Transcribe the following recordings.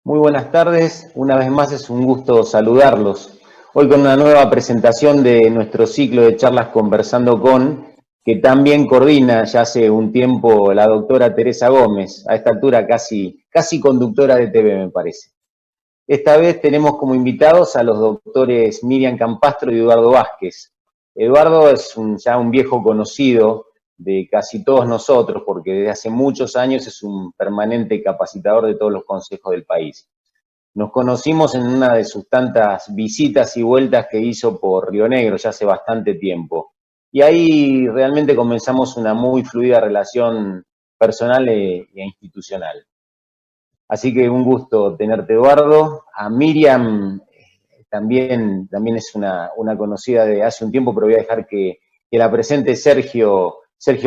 Muy buenas tardes, una vez más es un gusto saludarlos. Hoy con una nueva presentación de nuestro ciclo de charlas Conversando con, que también coordina ya hace un tiempo la doctora Teresa Gómez, a esta altura casi conductora de TV me parece. Esta vez tenemos como invitados a los doctores Miriam Campastro y Eduardo Vázquez. Eduardo es ya un viejo conocido de casi todos nosotros, porque desde hace muchos años es un permanente capacitador de todos los consejos del país. Nos conocimos en una de sus tantas visitas y vueltas que hizo por Río Negro ya hace bastante tiempo. Y ahí realmente comenzamos una muy fluida relación personal e institucional. Así que un gusto tenerte, Eduardo. A Miriam también es una conocida de hace un tiempo, pero voy a dejar que la presente Sergio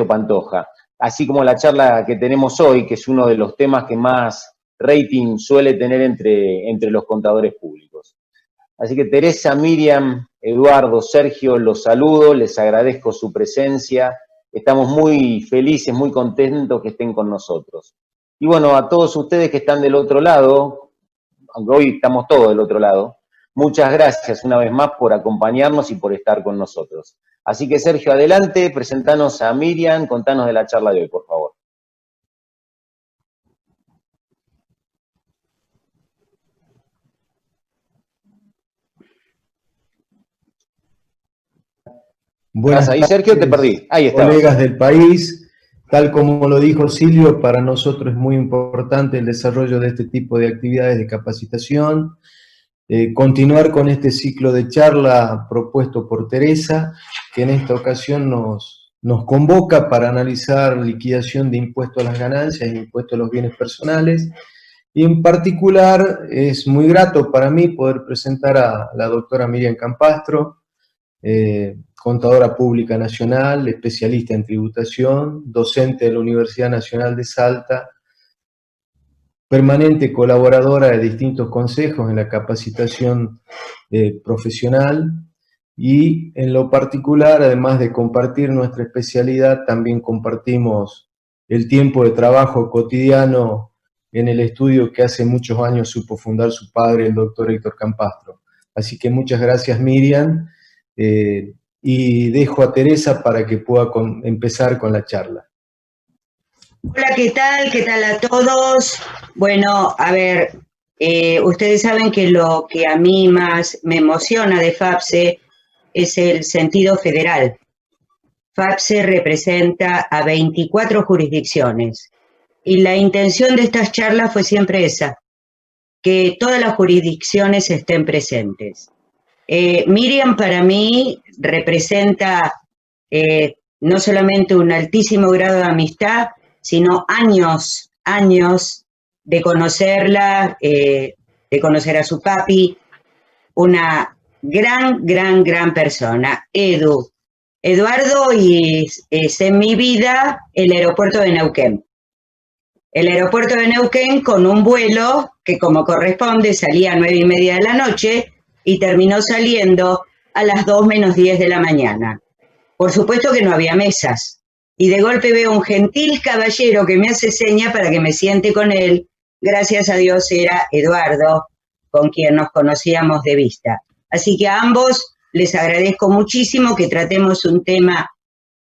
Pantoja. Así como la charla que tenemos hoy, que es uno de los temas que más rating suele tener entre los contadores públicos. Así que Teresa, Miriam, Eduardo, Sergio, los saludo, les agradezco su presencia. Estamos muy felices, muy contentos que estén con nosotros. Y bueno, a todos ustedes que están del otro lado, aunque hoy estamos todos del otro lado, muchas gracias una vez más por acompañarnos y por estar con nosotros. Así que Sergio, adelante, presentanos a Miriam, contanos de la charla de hoy, por favor. Buenas ¿Estás ahí, tardes, Sergio? Te perdí. Ahí está. Colegas del país, tal como lo dijo Silvio, para nosotros es muy importante el desarrollo de este tipo de actividades de capacitación, continuar con este ciclo de charla propuesto por Teresa, que en esta ocasión nos convoca para analizar liquidación de impuestos a las ganancias e impuestos a los bienes personales. Y en particular es muy grato para mí poder presentar a la doctora Miriam Campastro, contadora pública nacional, especialista en tributación, docente de la Universidad Nacional de Salta, permanente colaboradora de distintos consejos en la capacitación profesional y en lo particular, además de compartir nuestra especialidad, también compartimos el tiempo de trabajo cotidiano en el estudio que hace muchos años supo fundar su padre, el doctor Héctor Campastro. Así que muchas gracias, Miriam. Y dejo a Teresa para que pueda empezar con la charla. Hola, ¿qué tal? ¿Qué tal a todos? Bueno, a ver, ustedes saben que lo que a mí más me emociona de FAPSE es el sentido federal. FAPSE representa a 24 jurisdicciones y la intención de estas charlas fue siempre esa, que todas las jurisdicciones estén presentes. Miriam para mí representa no solamente un altísimo grado de amistad, sino años de conocerla, de conocer a su papi, una gran persona. Eduardo es en mi vida el aeropuerto de Neuquén. El aeropuerto de Neuquén con un vuelo que como corresponde salía a 9:30 de la noche, y terminó saliendo a las 2 menos 10 de la mañana. Por supuesto que no había mesas. Y de golpe veo un gentil caballero que me hace seña para que me siente con él. Gracias a Dios era Eduardo, con quien nos conocíamos de vista. Así que a ambos les agradezco muchísimo que tratemos un tema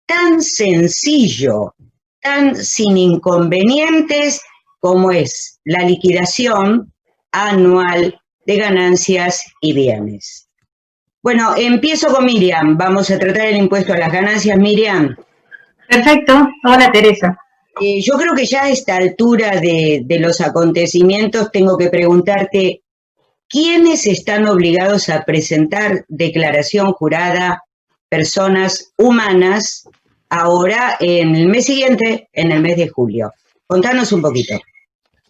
tan sencillo, tan sin inconvenientes, como es la liquidación anual de ganancias y bienes. Bueno, empiezo con Miriam. Vamos a tratar el impuesto a las ganancias, Miriam. Perfecto. Hola, Teresa. Yo creo que ya a esta altura de los acontecimientos tengo que preguntarte, ¿quiénes están obligados a presentar declaración jurada, personas humanas, ahora en el mes siguiente, en el mes de julio? Contanos un poquito.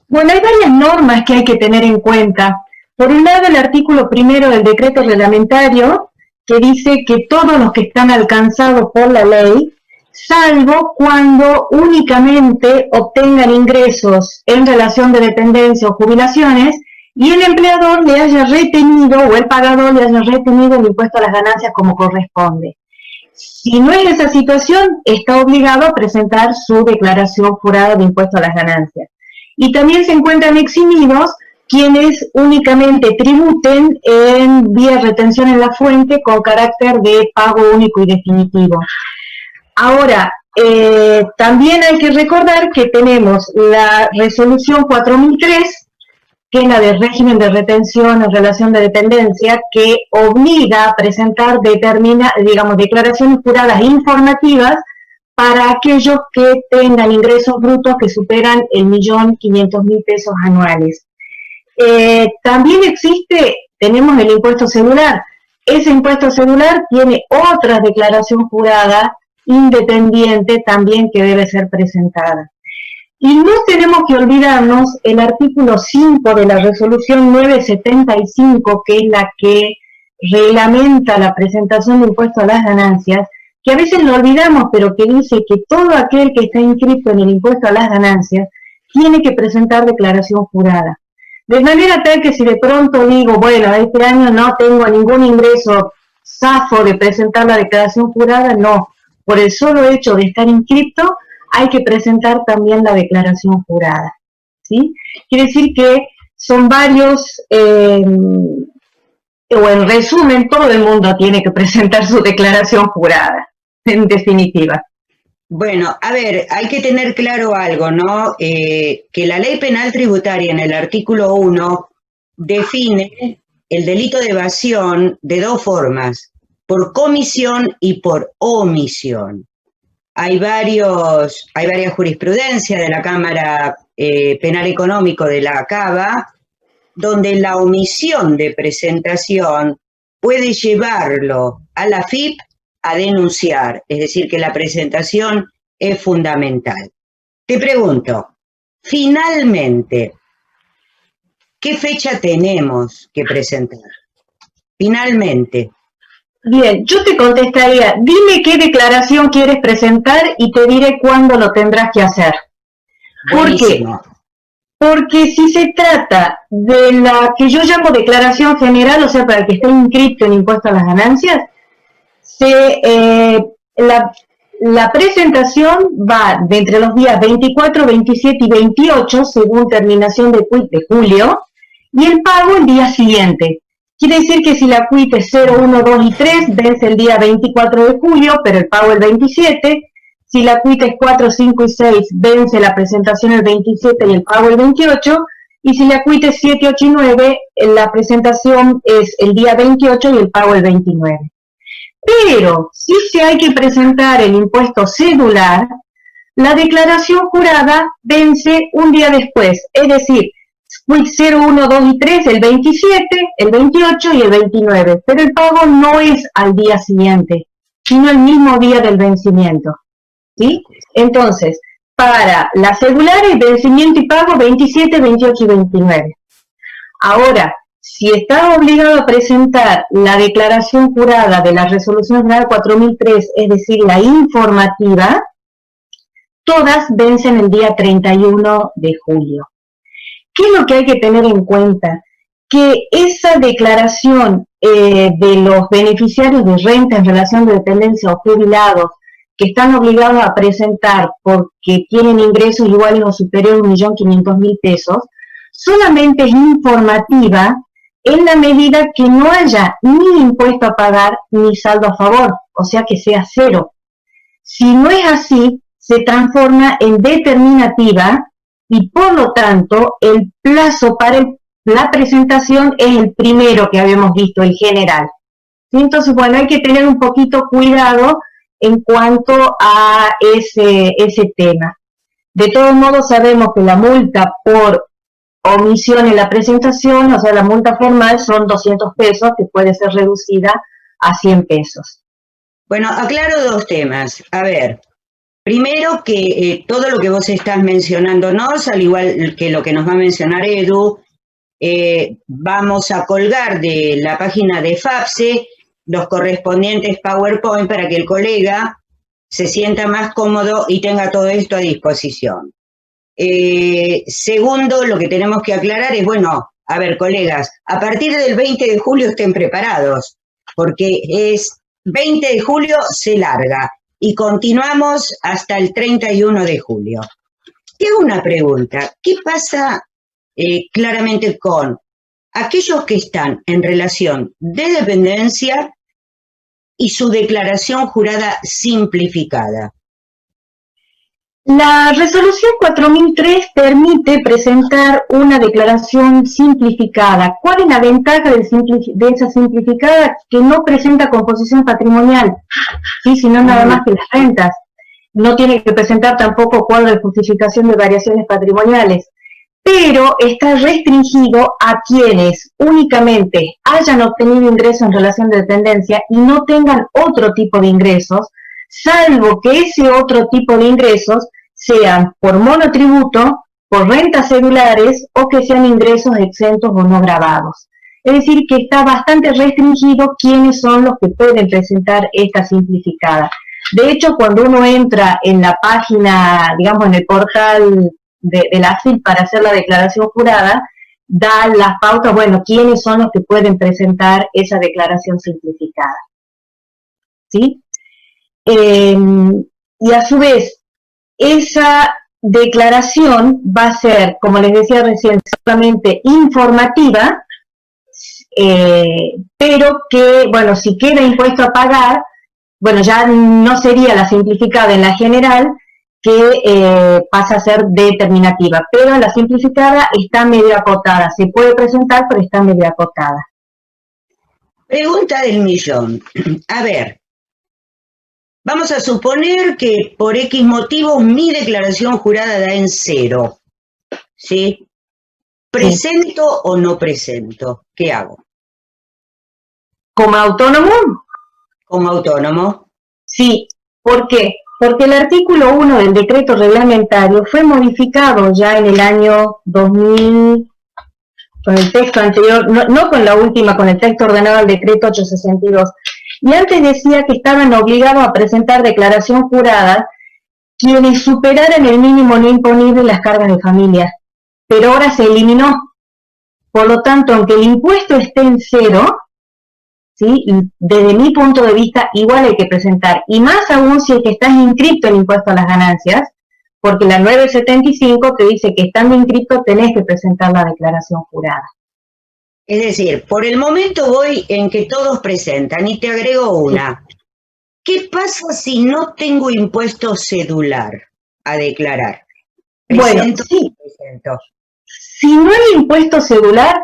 Bueno, hay varias normas que hay que tener en cuenta. Por un lado, el artículo 1 del decreto reglamentario, que dice que todos los que están alcanzados por la ley, salvo cuando únicamente obtengan ingresos en relación de dependencia o jubilaciones, y el empleador le haya retenido, o el pagador le haya retenido el impuesto a las ganancias como corresponde. Si no es esa situación, está obligado a presentar su declaración jurada de impuesto a las ganancias. Y también se encuentran eximidos quienes únicamente tributen en vía retención en la fuente con carácter de pago único y definitivo. Ahora, también hay que recordar que tenemos la resolución 4003, que es la del régimen de retención en relación de dependencia, que obliga a presentar declaraciones juradas informativas para aquellos que tengan ingresos brutos que superan el 1.500.000 pesos anuales. También tenemos el impuesto celular. Ese impuesto celular tiene otra declaración jurada independiente también que debe ser presentada. Y no tenemos que olvidarnos el artículo 5 de la resolución 975, que es la que reglamenta la presentación de impuesto a las ganancias, que a veces lo olvidamos, pero que dice que todo aquel que está inscrito en el impuesto a las ganancias tiene que presentar declaración jurada. De manera tal que si de pronto digo, bueno, este año no tengo ningún ingreso, zafo de presentar la declaración jurada, no. Por el solo hecho de estar inscrito, hay que presentar también la declaración jurada, ¿sí? Quiere decir que son varios, o en resumen, todo el mundo tiene que presentar su declaración jurada, en definitiva. Bueno, a ver, hay que tener claro algo, ¿no? Que la ley penal tributaria en el artículo 1 define el delito de evasión de dos formas, por comisión y por omisión. Hay varias jurisprudencias de la Cámara Penal Económico de la CABA, donde la omisión de presentación puede llevarlo a la AFIP a denunciar, es decir, que la presentación es fundamental. Te pregunto, finalmente, ¿qué fecha tenemos que presentar? Finalmente. Bien, yo te contestaría, dime qué declaración quieres presentar y te diré cuándo lo tendrás que hacer. ¿Por qué? Porque si se trata de la que yo llamo declaración general, o sea, para el que esté inscrito en impuesto a las ganancias, la presentación va de entre los días 24, 27 y 28, según terminación de quit de julio, y el pago el día siguiente. Quiere decir que si la quit es 0, 1, 2 y 3, vence el día 24 de julio, pero el pago el 27. Si la quit es 4, 5 y 6, vence la presentación el 27 y el pago el 28. Y si la quit es 7, 8 y 9, la presentación es el día 28 y el pago el 29. Pero si se hay que presentar el impuesto cedular, la declaración jurada vence un día después, es decir, quit 0, 1, 2 y 3 el 27, el 28 y el 29, pero el pago no es al día siguiente, sino el mismo día del vencimiento, ¿sí? Entonces, para las cedulares, vencimiento y pago 27, 28 y 29. Ahora, si está obligado a presentar la declaración jurada de la Resolución General 4003, es decir, la informativa, todas vencen el día 31 de julio. ¿Qué es lo que hay que tener en cuenta? Que esa declaración de los beneficiarios de renta en relación de dependencia o jubilados que están obligados a presentar porque tienen ingresos iguales o superiores a 1.500.000 pesos, solamente es informativa en la medida que no haya ni impuesto a pagar ni saldo a favor, o sea que sea cero. Si no es así, se transforma en determinativa y por lo tanto el plazo para la presentación es el primero que habíamos visto, el general. ¿Sí? Entonces, bueno, hay que tener un poquito cuidado en cuanto a ese tema. De todos modos, sabemos que la multa por omisión en la presentación, o sea, la multa formal son 200 pesos, que puede ser reducida a 100 pesos. Bueno, aclaro dos temas. A ver, primero que todo lo que vos estás mencionándonos, al igual que lo que nos va a mencionar Edu, vamos a colgar de la página de FAPSE los correspondientes PowerPoint para que el colega se sienta más cómodo y tenga todo esto a disposición. Segundo, lo que tenemos que aclarar es, bueno, a ver, colegas, a partir del 20 de julio estén preparados, porque es 20 de julio se larga y continuamos hasta el 31 de julio. Te hago una pregunta, ¿qué pasa claramente con aquellos que están en relación de dependencia y su declaración jurada simplificada. La resolución 4003 permite presentar una declaración simplificada. ¿Cuál es la ventaja de esa simplificada? Que no presenta composición patrimonial, ¿sí? Sino nada más que las rentas. No tiene que presentar tampoco cuadro de justificación de variaciones patrimoniales, pero está restringido a quienes únicamente hayan obtenido ingresos en relación de dependencia y no tengan otro tipo de ingresos, salvo que ese otro tipo de ingresos sean por monotributo, por rentas celulares o que sean ingresos exentos o no gravados. Es decir, que está bastante restringido quiénes son los que pueden presentar esta simplificada. De hecho, cuando uno entra en la página, digamos, en el portal de la AFIP para hacer la declaración jurada, da las pautas, bueno, quiénes son los que pueden presentar esa declaración simplificada. ¿Sí? Y a su vez, esa declaración va a ser, como les decía recién, solamente informativa, pero que, bueno, si queda impuesto a pagar, bueno, ya no sería la simplificada en la general, que pasa a ser determinativa, pero la simplificada está medio acotada, se puede presentar, pero está medio acotada. Pregunta del millón. A ver, vamos a suponer que por X motivo mi declaración jurada da en 0, ¿sí? ¿Presento o no presento? ¿Qué hago? ¿Como autónomo? ¿Como autónomo? Sí. ¿Por qué? Porque el artículo 1 del decreto reglamentario fue modificado ya en el año 2000, con el texto anterior, no con la última, con el texto ordenado al decreto 862. Y antes decía que estaban obligados a presentar declaración jurada quienes superaran el mínimo no imponible en las cargas de familia. Pero ahora se eliminó. Por lo tanto, aunque el impuesto esté en 0, ¿sí? Desde mi punto de vista, igual hay que presentar. Y más aún si es que estás inscripto en impuesto a las ganancias, porque la 975 te dice que estando inscripto tenés que presentar la declaración jurada. Es decir, por el momento voy en que todos presentan y te agrego una. ¿Qué pasa si no tengo impuesto cedular a declarar? Bueno, sí. Si no hay impuesto cedular,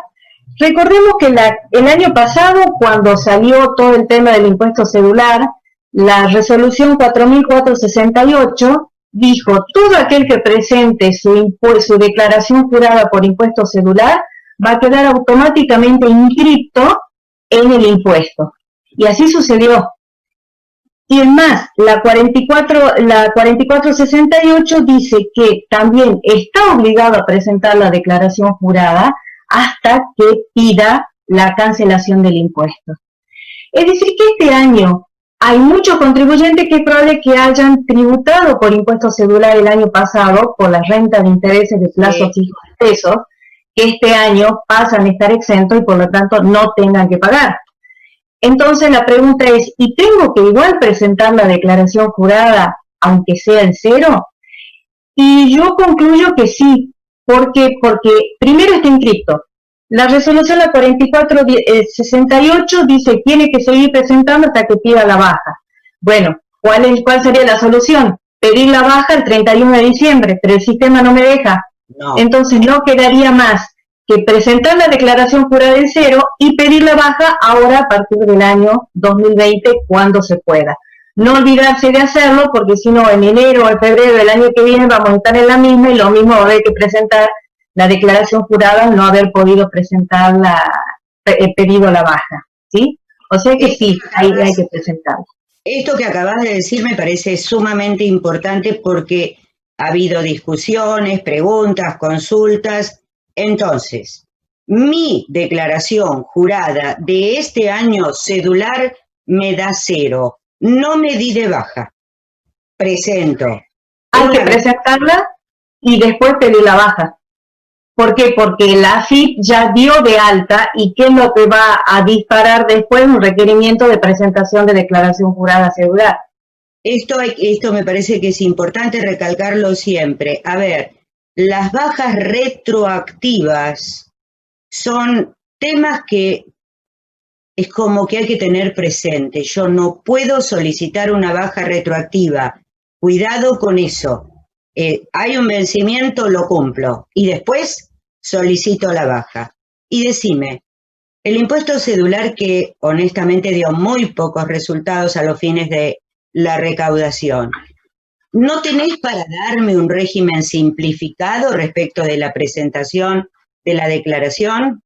recordemos que el año pasado, cuando salió todo el tema del impuesto cedular, la resolución 4468 dijo, todo aquel que presente su declaración jurada por impuesto cedular va a quedar automáticamente inscripto en el impuesto. Y así sucedió. Y es más, la 4468 dice que también está obligado a presentar la declaración jurada hasta que pida la cancelación del impuesto. Es decir, que este año hay muchos contribuyentes que es probable que hayan tributado por impuesto cedular el año pasado por las rentas de intereses de plazo fijo de pesos, que este año pasan a estar exentos y por lo tanto no tengan que pagar. Entonces la pregunta es, ¿y tengo que igual presentar la declaración jurada aunque sea en 0? Y yo concluyo que sí. ¿Por qué? Porque primero está inscripto. La resolución la 4468 dice que tiene que seguir presentando hasta que pida la baja. Bueno, ¿cuál sería la solución? Pedir la baja el 31 de diciembre, pero el sistema no me deja. No. Entonces no quedaría más que presentar la declaración jurada en 0 y pedir la baja ahora a partir del año 2020 cuando se pueda. No olvidarse de hacerlo porque si no en enero o en febrero del año que viene vamos a estar en la misma y lo mismo va a haber que presentar la declaración jurada al no haber podido presentar pedido la baja, ¿sí? O sea que sí, hay que presentarlo. Esto que acabas de decir me parece sumamente importante porque ha habido discusiones, preguntas, consultas. Entonces, mi declaración jurada de este año cedular me da 0. No me di de baja. Presento. Hay que presentarla y después pedir la baja. ¿Por qué? Porque la AFIP ya dio de alta y ¿qué es lo que va a disparar después? Un requerimiento de presentación de declaración jurada cedular. Esto me parece que es importante recalcarlo siempre. A ver, las bajas retroactivas son temas que es como que hay que tener presente. Yo no puedo solicitar una baja retroactiva. Cuidado con eso. Hay un vencimiento, lo cumplo. Y después solicito la baja. Y decime, el impuesto cedular que honestamente dio muy pocos resultados a los fines de la recaudación, ¿no tenés para darme un régimen simplificado respecto de la presentación de la declaración?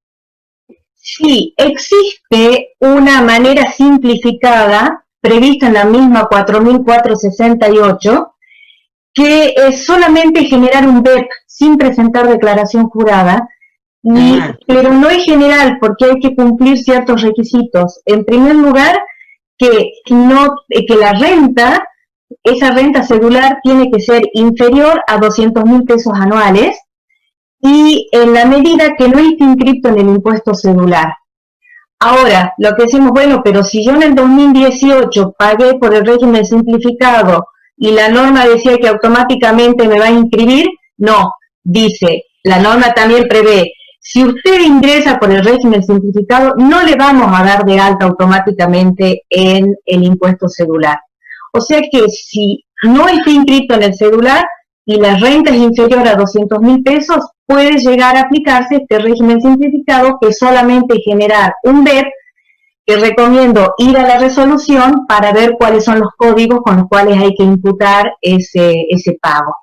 Sí, existe una manera simplificada prevista en la misma 4.468 que es solamente generar un BEP sin presentar declaración jurada, pero no es general porque hay que cumplir ciertos requisitos. En primer lugar, que la renta, esa renta cedular tiene que ser inferior a 200.000 pesos anuales y en la medida que no esté inscrito en el impuesto cedular. Ahora, lo que decimos, bueno, pero si yo en el 2018 pagué por el régimen simplificado y la norma decía que automáticamente me va a inscribir, no, dice, la norma también prevé, si usted ingresa por el régimen simplificado, no le vamos a dar de alta automáticamente en el impuesto cedular. O sea que si no está inscrito en el cedular y la renta es inferior a 200.000 pesos, puede llegar a aplicarse este régimen simplificado que solamente generar un BEP, que recomiendo ir a la resolución para ver cuáles son los códigos con los cuales hay que imputar ese pago.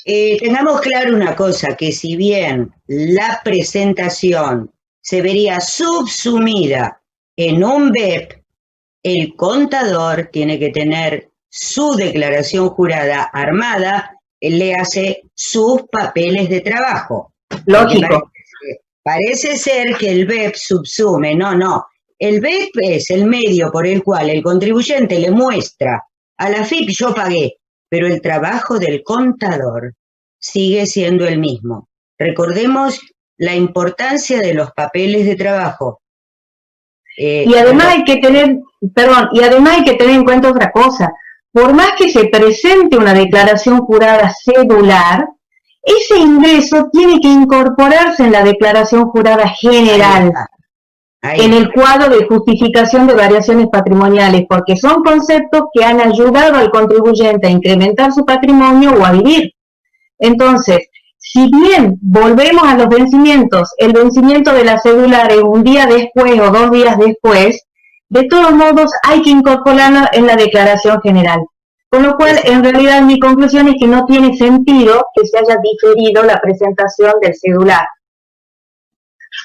Tengamos claro una cosa, que si bien la presentación se vería subsumida en un BEP, el contador tiene que tener su declaración jurada armada, le hace sus papeles de trabajo. Lógico. Parece ser que el BEP subsume, no. El BEP es el medio por el cual el contribuyente le muestra a la AFIP yo pagué, pero el trabajo del contador sigue siendo el mismo. Recordemos la importancia de los papeles de trabajo. Y además hay que tener en cuenta otra cosa. Por más que se presente una declaración jurada cedular, ese ingreso tiene que incorporarse en la declaración jurada general, en el cuadro de justificación de variaciones patrimoniales, porque son conceptos que han ayudado al contribuyente a incrementar su patrimonio o a vivir. Entonces, si bien volvemos a los vencimientos, el vencimiento de la cedular es un día después o 2 días después, de todos modos hay que incorporarlo en la declaración general. Con lo cual, en realidad, mi conclusión es que no tiene sentido que se haya diferido la presentación del cedular.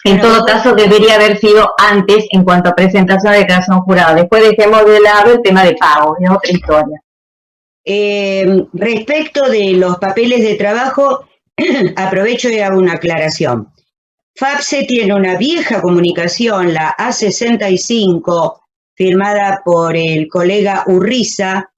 En todo caso, debería haber sido antes en cuanto a presentación de declaración jurada. Después dejemos de lado el tema de pago, es otra historia. Respecto de los papeles de trabajo, aprovecho y hago una aclaración. FAPSE tiene una vieja comunicación, la A65, firmada por el colega Urriza,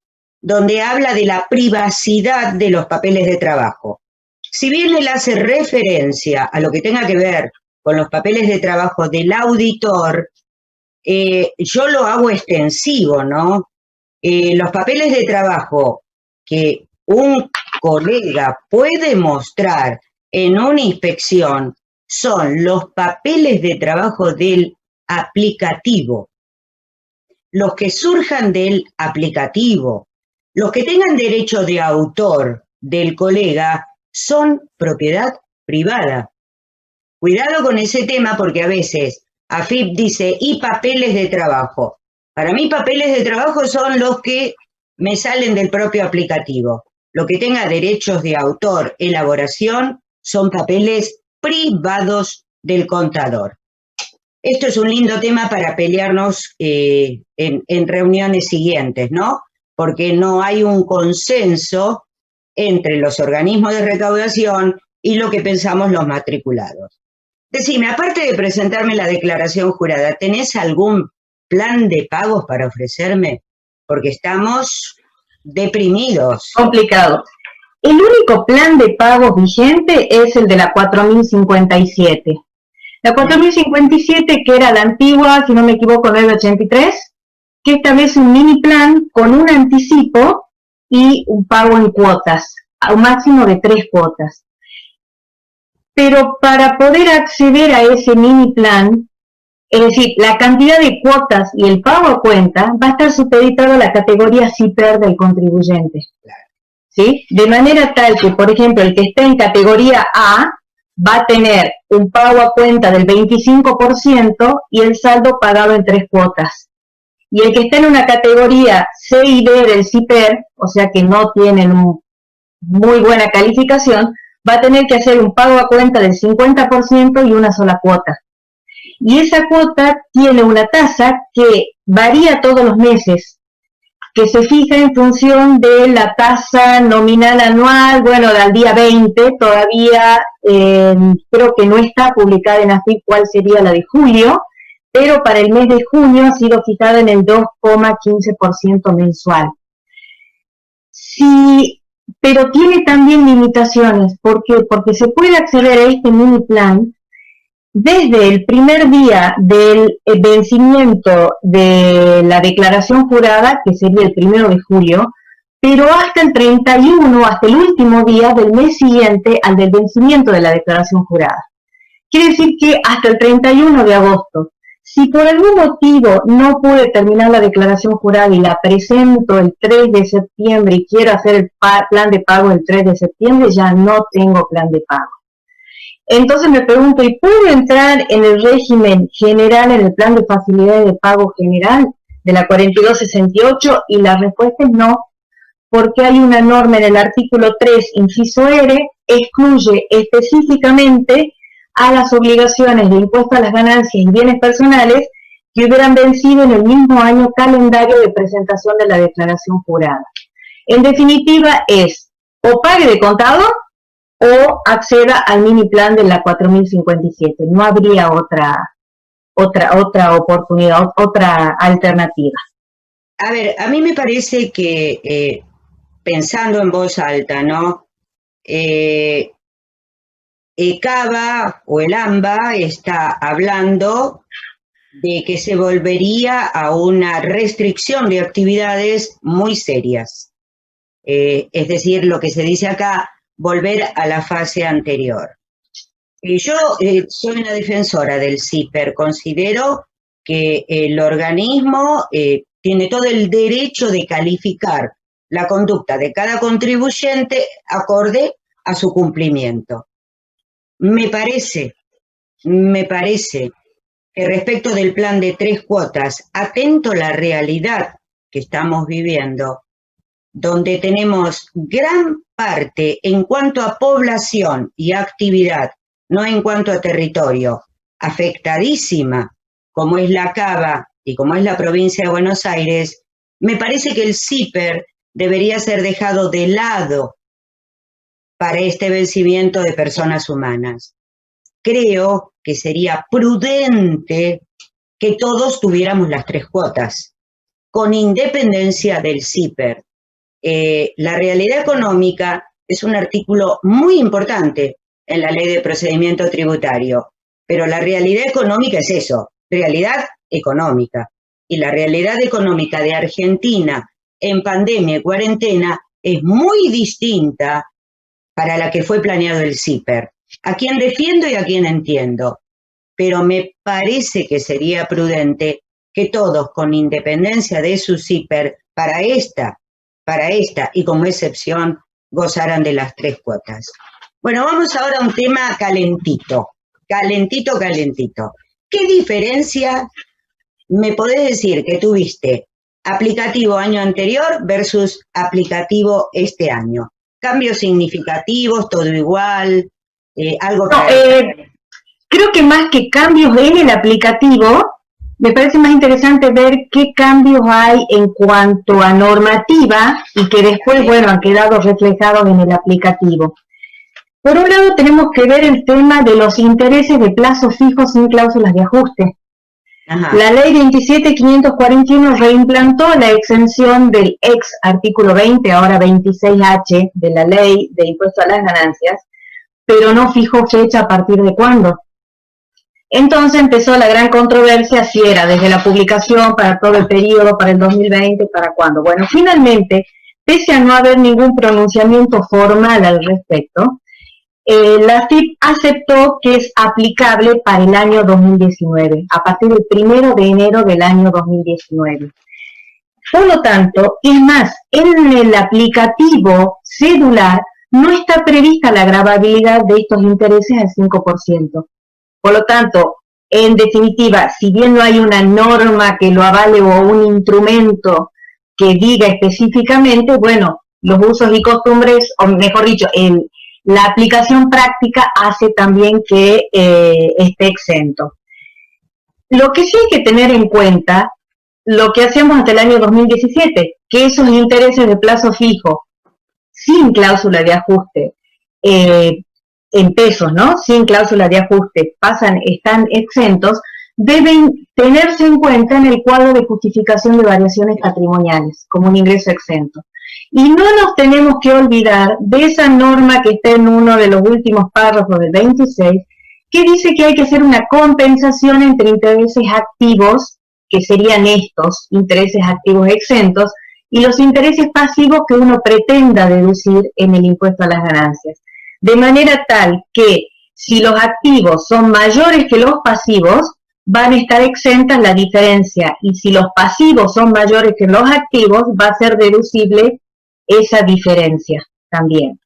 donde habla de la privacidad de los papeles de trabajo. Si bien él hace referencia a lo que tenga que ver con los papeles de trabajo del auditor, yo lo hago extensivo, ¿no? Los papeles de trabajo que un colega puede mostrar en una inspección son los papeles de trabajo del aplicativo, los que surjan del aplicativo, los que tengan derecho de autor del colega son propiedad privada. Cuidado con ese tema porque a veces AFIP dice, y papeles de trabajo. Para mí papeles de trabajo son los que me salen del propio aplicativo. Lo que tenga derechos de autor, elaboración, son papeles privados del contador. Esto es un lindo tema para pelearnos en reuniones siguientes, ¿no? Porque no hay un consenso entre los organismos de recaudación y lo que pensamos los matriculados. Decime, aparte de presentarme la declaración jurada, ¿tenés algún plan de pagos para ofrecerme? Porque estamos deprimidos. Complicado. El único plan de pagos vigente es el de la 4057. La 4057, que era la antigua, si no me equivoco, 983, que establece un mini plan con un anticipo y un pago en cuotas. a un máximo de 3 cuotas. Pero para poder acceder a ese mini plan, es decir, la cantidad de cuotas y el pago a cuenta va a estar supeditado a la categoría CIPER del contribuyente. ¿Sí? De manera tal que, por ejemplo, el que esté en categoría A va a tener un pago a cuenta del 25% y el saldo pagado en 3 cuotas. Y el que está en una categoría C y D del CIPER, o sea que no tienen muy buena calificación, va a tener que hacer un pago a cuenta del 50% y una sola cuota. Y esa cuota tiene una tasa que varía todos los meses, que se fija en función de la tasa nominal anual, bueno, al día 20, todavía creo que no está publicada en AFIP cuál sería la de julio, pero para el mes de junio ha sido fijada en el 2,15% mensual. Sí, pero tiene también limitaciones, ¿por qué? Porque se puede acceder a este mini plan desde el primer día del vencimiento de la declaración jurada, que sería el 1 de julio, pero hasta el 31, hasta el último día del mes siguiente al del vencimiento de la declaración jurada. Quiere decir que hasta el 31 de agosto. Si por algún motivo no pude terminar la declaración jurada y la presento el 3 de septiembre y quiero hacer el plan de pago el 3 de septiembre, ya no tengo plan de pago. Entonces me pregunto, ¿y puedo entrar en el régimen general, en el plan de facilidades de pago general de la 4268? Y la respuesta es no, porque hay una norma en el artículo 3, inciso R, excluye específicamente a las obligaciones de impuesto a las ganancias y bienes personales que hubieran vencido en el mismo año calendario de presentación de la declaración jurada. En definitiva es, o pague de contado, o acceda al mini plan de la 4057. No habría otra oportunidad, otra alternativa. A ver, a mí me parece que, pensando en voz alta, ¿no? ECABA o el AMBA está hablando de que se volvería a una restricción de actividades muy serias. Es decir, lo que se dice acá, volver a la fase anterior. Yo soy una defensora del CIPER, considero que el organismo tiene todo el derecho de calificar la conducta de cada contribuyente acorde a su cumplimiento. Me parece que respecto del plan de 3 cuotas, atento a la realidad que estamos viviendo, donde tenemos gran parte en cuanto a población y actividad, no en cuanto a territorio, afectadísima, como es la Cava y como es la provincia de Buenos Aires, me parece que el CIPER debería ser dejado de lado para este vencimiento de personas humanas. Creo que sería prudente que todos tuviéramos las 3 cuotas, con independencia del CIPER. La realidad económica es un artículo muy importante en la Ley de Procedimiento Tributario, pero la realidad económica es eso, realidad económica. Y la realidad económica de Argentina en pandemia y cuarentena es muy distinta para la que fue planeado el CIPER. A quien defiendo y a quien entiendo, pero me parece que sería prudente que todos, con independencia de su CIPER, para esta y como excepción, gozaran de las 3 cuotas. Bueno, vamos ahora a un tema calentito. ¿Qué diferencia me podés decir que tuviste aplicativo año anterior versus aplicativo este año? ¿Cambios significativos, todo igual? Algo creo que más que cambios en el aplicativo, me parece más interesante ver qué cambios hay en cuanto a normativa y que después, bueno, han quedado reflejados en el aplicativo. Por un lado, tenemos que ver el tema de los intereses de plazo fijo sin cláusulas de ajuste. Ajá. La ley 27.541 reimplantó la exención del ex artículo 20, ahora 26H, de la ley de impuesto a las ganancias, pero no fijó fecha a partir de cuándo. Entonces empezó la gran controversia si era desde la publicación para todo el periodo, para el 2020, para cuándo. Bueno, finalmente pese a no haber ningún pronunciamiento formal al respecto, la AFIP aceptó que es aplicable para el año 2019, a partir del 1 de enero del año 2019. Por lo tanto, es más, en el aplicativo cedular no está prevista la gravabilidad de estos intereses al 5%. Por lo tanto, en definitiva, si bien no hay una norma que lo avale o un instrumento que diga específicamente, bueno, los usos y costumbres, o mejor dicho, la aplicación práctica hace también que esté exento. Lo que sí hay que tener en cuenta, lo que hacemos hasta el año 2017, que esos intereses de plazo fijo, sin cláusula de ajuste, en pesos, ¿no? Sin cláusula de ajuste, están exentos, deben tenerse en cuenta en el cuadro de justificación de variaciones patrimoniales, como un ingreso exento. Y no nos tenemos que olvidar de esa norma que está en uno de los últimos párrafos del 26, que dice que hay que hacer una compensación entre intereses activos, que serían estos, intereses activos exentos, y los intereses pasivos que uno pretenda deducir en el impuesto a las ganancias. De manera tal que si los activos son mayores que los pasivos, van a estar exentas la diferencia, y si los pasivos son mayores que los activos, va a ser deducible esa diferencia también.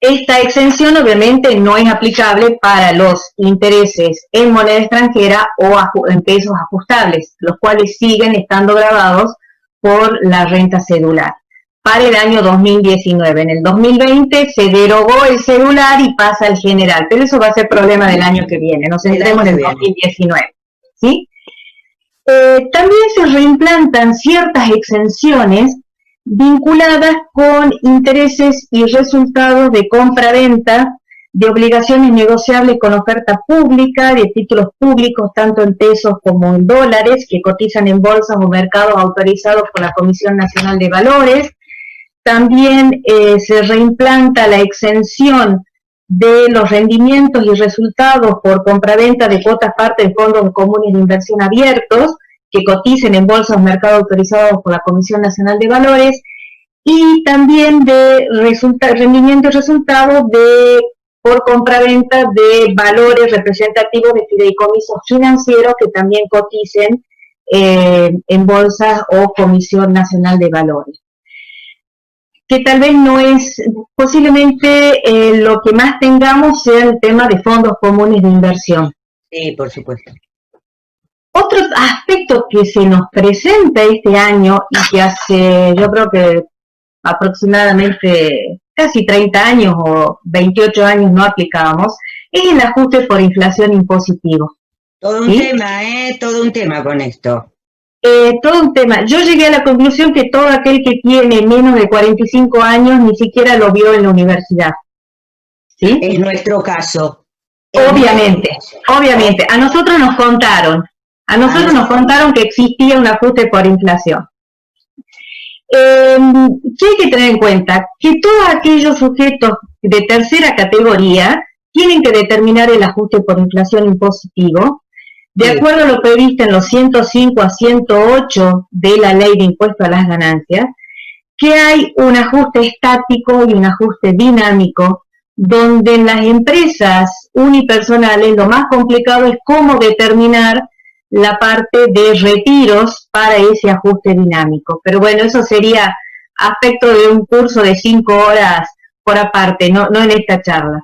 Esta exención obviamente no es aplicable para los intereses en moneda extranjera o en pesos ajustables, los cuales siguen estando gravados por la renta cedular. Para el año 2019. En el 2020 se derogó el cedular y pasa al general, pero eso va a ser problema del año que viene, nos centremos en el 2019. ¿Sí? También se reimplantan ciertas exenciones vinculadas con intereses y resultados de compra-venta, de obligaciones negociables con oferta pública, de títulos públicos, tanto en pesos como en dólares, que cotizan en bolsas o mercados autorizados por la Comisión Nacional de Valores. También se reimplanta la exención de los rendimientos y resultados por compraventa de cuotas parte de fondos comunes de inversión abiertos que coticen en bolsas o mercados autorizados por la Comisión Nacional de Valores, y también de rendimientos y resultados por compraventa de valores representativos de fideicomisos financieros que también coticen en bolsas o Comisión Nacional de Valores. Que tal vez no es, posiblemente lo que más tengamos sea el tema de fondos comunes de inversión. Sí, por supuesto. Otro aspecto que se nos presenta este año y que hace, yo creo que aproximadamente casi 30 años o 28 años no aplicábamos, es el ajuste por inflación impositivo. Todo un tema, todo un tema con esto. Todo un tema. Yo llegué a la conclusión que todo aquel que tiene menos de 45 años ni siquiera lo vio en la universidad. ¿Sí? Es nuestro caso. Obviamente. A nosotros nos contaron. Que existía un ajuste por inflación. ¿Qué hay que tener en cuenta? Que todos aquellos sujetos de tercera categoría tienen que determinar el ajuste por inflación impositivo, de acuerdo a lo previsto en los 105 a 108 de la Ley de Impuesto a las Ganancias, que hay un ajuste estático y un ajuste dinámico, donde en las empresas unipersonales lo más complicado es cómo determinar la parte de retiros para ese ajuste dinámico. Pero bueno, eso sería aspecto de un curso de 5 horas por aparte, no en esta charla.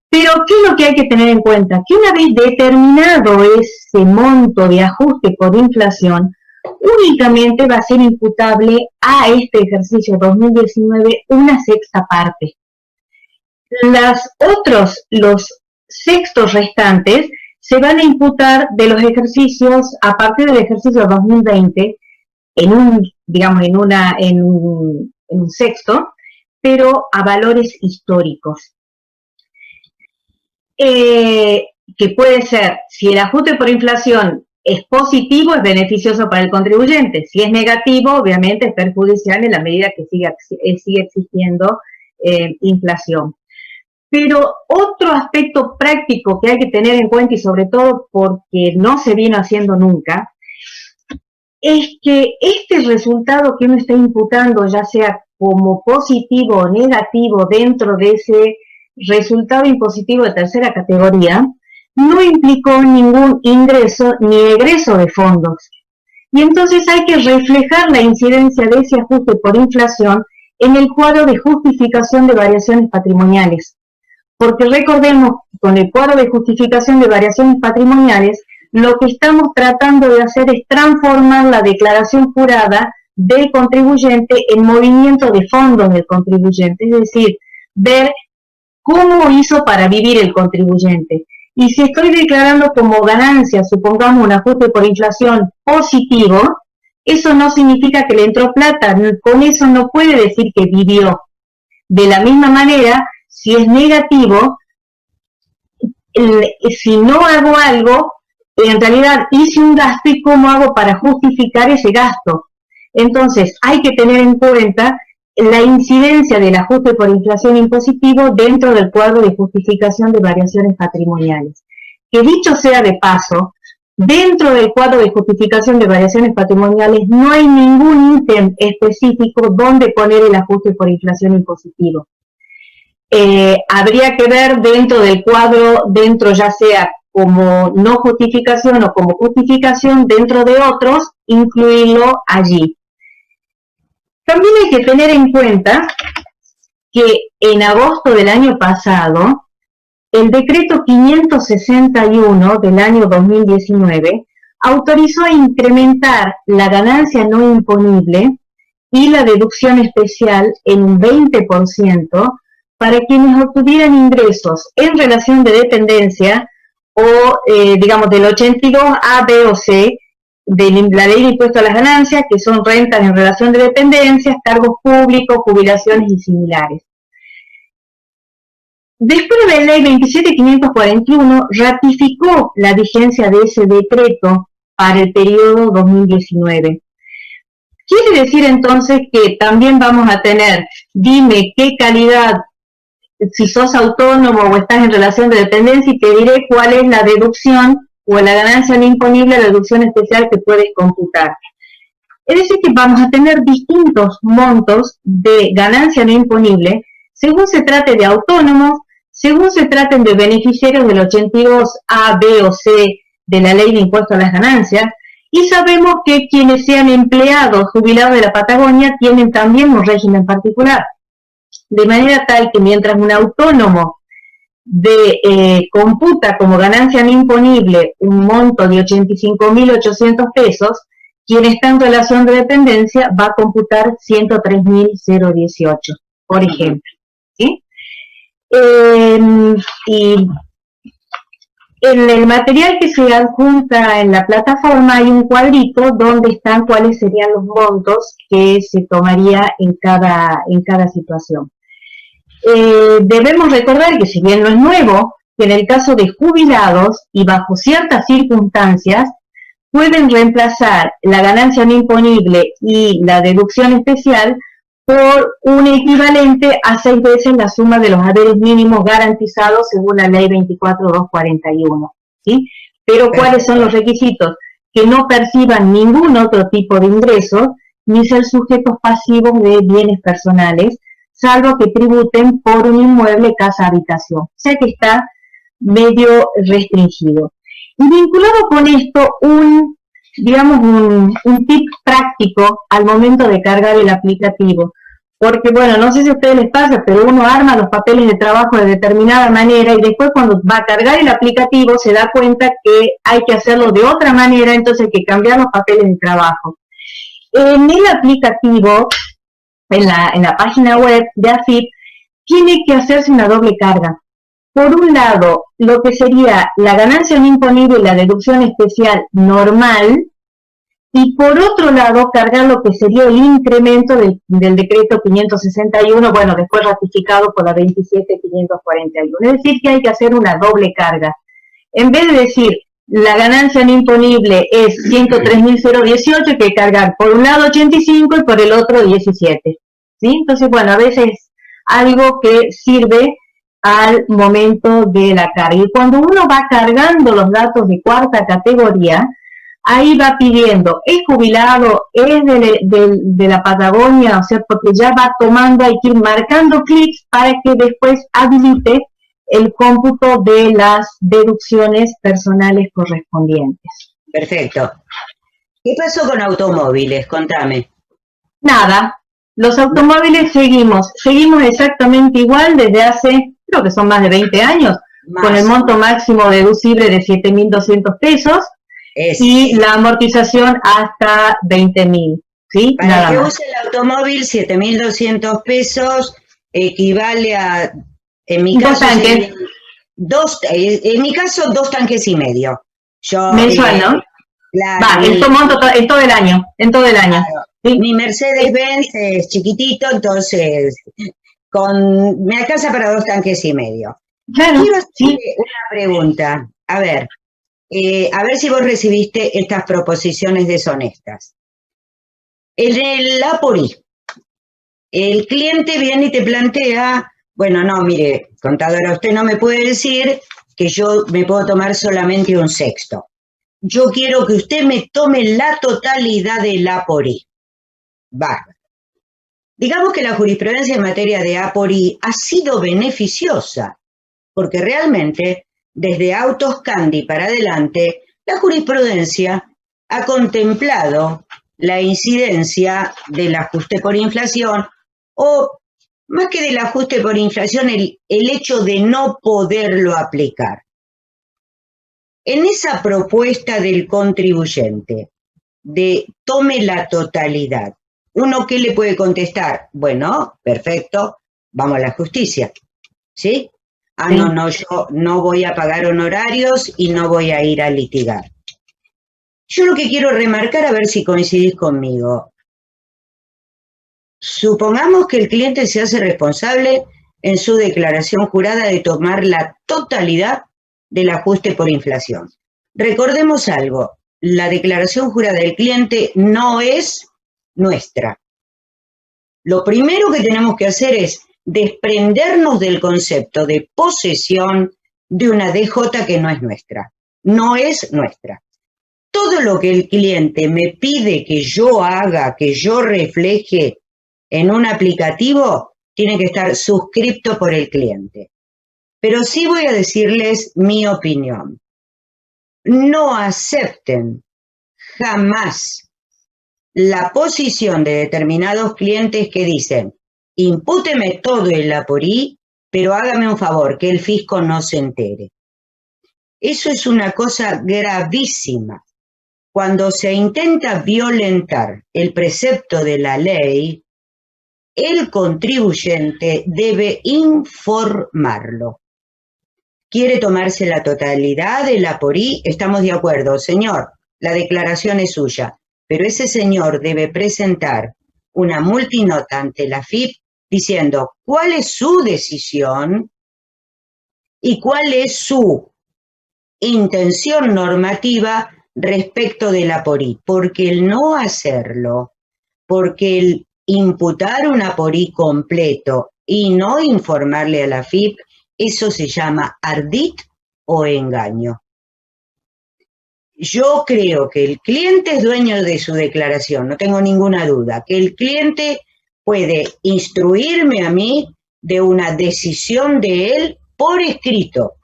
Pero, ¿qué es lo que hay que tener en cuenta? Que una vez determinado ese monto de ajuste por inflación, únicamente va a ser imputable a este ejercicio 2019 una sexta parte. Los sextos restantes se van a imputar de los ejercicios a partir del ejercicio 2020 en un sexto, pero a valores históricos. Que puede ser, si el ajuste por inflación es positivo, es beneficioso para el contribuyente. Si es negativo, obviamente es perjudicial en la medida que sigue existiendo inflación. Pero otro aspecto práctico que hay que tener en cuenta, y sobre todo porque no se viene haciendo nunca, es que este resultado que uno está imputando, ya sea como positivo o negativo dentro de ese resultado impositivo de tercera categoría, no implicó ningún ingreso ni egreso de fondos. Y entonces hay que reflejar la incidencia de ese ajuste por inflación en el cuadro de justificación de variaciones patrimoniales. Porque recordemos, con el cuadro de justificación de variaciones patrimoniales, lo que estamos tratando de hacer es transformar la declaración jurada del contribuyente en movimiento de fondos del contribuyente, es decir, ver cómo hizo para vivir el contribuyente. Y si estoy declarando como ganancia, supongamos un ajuste por inflación positivo, eso no significa que le entró plata, con eso no puede decir que vivió. De la misma manera, si es negativo, si no hago algo, en realidad hice un gasto y cómo hago para justificar ese gasto. Entonces, hay que tener en cuenta la incidencia del ajuste por inflación impositivo dentro del cuadro de justificación de variaciones patrimoniales. Que dicho sea de paso, dentro del cuadro de justificación de variaciones patrimoniales no hay ningún ítem específico donde poner el ajuste por inflación impositivo. Habría que ver dentro del cuadro, dentro ya sea como no justificación o como justificación dentro de otros, incluirlo allí. También hay que tener en cuenta que en agosto del año pasado, el decreto 561 del año 2019 autorizó a incrementar la ganancia no imponible y la deducción especial en un 20% para quienes obtuvieran ingresos en relación de dependencia o, digamos, del 82 A, B o C de la ley de impuesto a las ganancias, que son rentas en relación de dependencias, cargos públicos, jubilaciones y similares. Después de la ley 27.541, ratificó la vigencia de ese decreto para el periodo 2019. Quiere decir entonces que también vamos a tener, dime qué calidad, si sos autónomo o estás en relación de dependencia, y te diré cuál es la deducción o la ganancia no imponible, la deducción especial que puedes computar. Es decir, que vamos a tener distintos montos de ganancia no imponible, según se trate de autónomos, según se traten de beneficiarios del 82 A, B o C de la ley de impuesto a las ganancias, y sabemos que quienes sean empleados jubilados de la Patagonia tienen también un régimen particular. De manera tal que mientras un autónomo computa como ganancia no imponible un monto de 85.800 pesos, quien está en relación de dependencia va a computar 103.018, por ejemplo. ¿Sí? Y en el material que se adjunta en la plataforma hay un cuadrito donde están cuáles serían los montos que se tomaría en cada situación. Debemos recordar que si bien no es nuevo, que en el caso de jubilados y bajo ciertas circunstancias pueden reemplazar la ganancia no imponible y la deducción especial por un equivalente a 6 veces la suma de los haberes mínimos garantizados según la ley 24.241, ¿sí? Pero ¿cuáles son los requisitos? Que no perciban ningún otro tipo de ingresos, ni ser sujetos pasivos de bienes personales, salvo que tributen por un inmueble, casa, habitación. O sea que está medio restringido. Y vinculado con esto, un tip práctico al momento de cargar el aplicativo. Porque, bueno, no sé si a ustedes les pasa, pero uno arma los papeles de trabajo de determinada manera y después cuando va a cargar el aplicativo se da cuenta que hay que hacerlo de otra manera, entonces hay que cambiar los papeles de trabajo. En el aplicativo, en la página web de AFIP, tiene que hacerse una doble carga. Por un lado, lo que sería la ganancia no imponible y la deducción especial normal, y por otro lado, cargar lo que sería el incremento del decreto 561, bueno, después ratificado por la 27.541. Es decir, que hay que hacer una doble carga. En vez de decir, la ganancia no imponible es 103.018, hay que cargar por un lado 85 y por el otro 17. ¿Sí? Entonces, bueno, a veces es algo que sirve al momento de la carga. Y cuando uno va cargando los datos de cuarta categoría, ahí va pidiendo, es jubilado, es de la Patagonia, o sea, porque ya va tomando, hay que ir marcando clics para que después habilite el cómputo de las deducciones personales correspondientes. Perfecto. ¿Qué pasó con automóviles? Contame. Nada, los automóviles seguimos exactamente igual desde hace, creo que son más de 20 años, con el monto máximo deducible de 7.200 pesos y la amortización hasta 20.000, ¿sí? Para nada que más. use el automóvil, 7.200 pesos equivale a, en mi caso, en mi caso, 2 tanques y medio. Yo, mensual, ¿no? Claro, en todo el año, Claro. ¿sí? Mi Mercedes-Benz es chiquitito, entonces me alcanza para 2 tanques y medio. Claro, Quiero hacerle sí. una pregunta. A ver si vos recibiste estas proposiciones deshonestas. En el APORI, el cliente viene y te plantea, bueno, no, mire, contadora, usted no me puede decir que yo me puedo tomar solamente un sexto. Yo quiero que usted me tome la totalidad del APORI. Bárbaro. Digamos que la jurisprudencia en materia de APORI ha sido beneficiosa, porque realmente, desde Autos Candi para adelante, la jurisprudencia ha contemplado la incidencia del ajuste por inflación, o más que del ajuste por inflación, el hecho de no poderlo aplicar. En esa propuesta del contribuyente de tome la totalidad, ¿uno qué le puede contestar? Bueno, perfecto, vamos a la justicia, ¿sí? Ah, Sí. no, yo no voy a pagar honorarios y no voy a ir a litigar. Yo lo que quiero remarcar, a ver si coincidís conmigo. Supongamos que el cliente se hace responsable en su declaración jurada de tomar la totalidad del ajuste por inflación. Recordemos algo, la declaración jurada del cliente no es nuestra. Lo primero que tenemos que hacer es desprendernos del concepto de posesión de una DJ que no es nuestra. No es nuestra. Todo lo que el cliente me pide que yo haga, que yo refleje en un aplicativo, tiene que estar suscripto por el cliente. Pero sí voy a decirles mi opinión. No acepten jamás la posición de determinados clientes que dicen, impúteme todo el APORI, pero hágame un favor, que el fisco no se entere. Eso es una cosa gravísima. Cuando se intenta violentar el precepto de la ley, el contribuyente debe informarlo. ¿Quiere tomarse la totalidad del APORI? Estamos de acuerdo, señor, la declaración es suya, pero ese señor debe presentar una multinota ante la AFIP diciendo cuál es su decisión y cuál es su intención normativa respecto del APORI, porque el no hacerlo, porque el imputar un APORI completo y no informarle a la AFIP, eso se llama ardid o engaño. Yo creo que el cliente es dueño de su declaración, no tengo ninguna duda, que el cliente puede instruirme a mí de una decisión de él por escrito,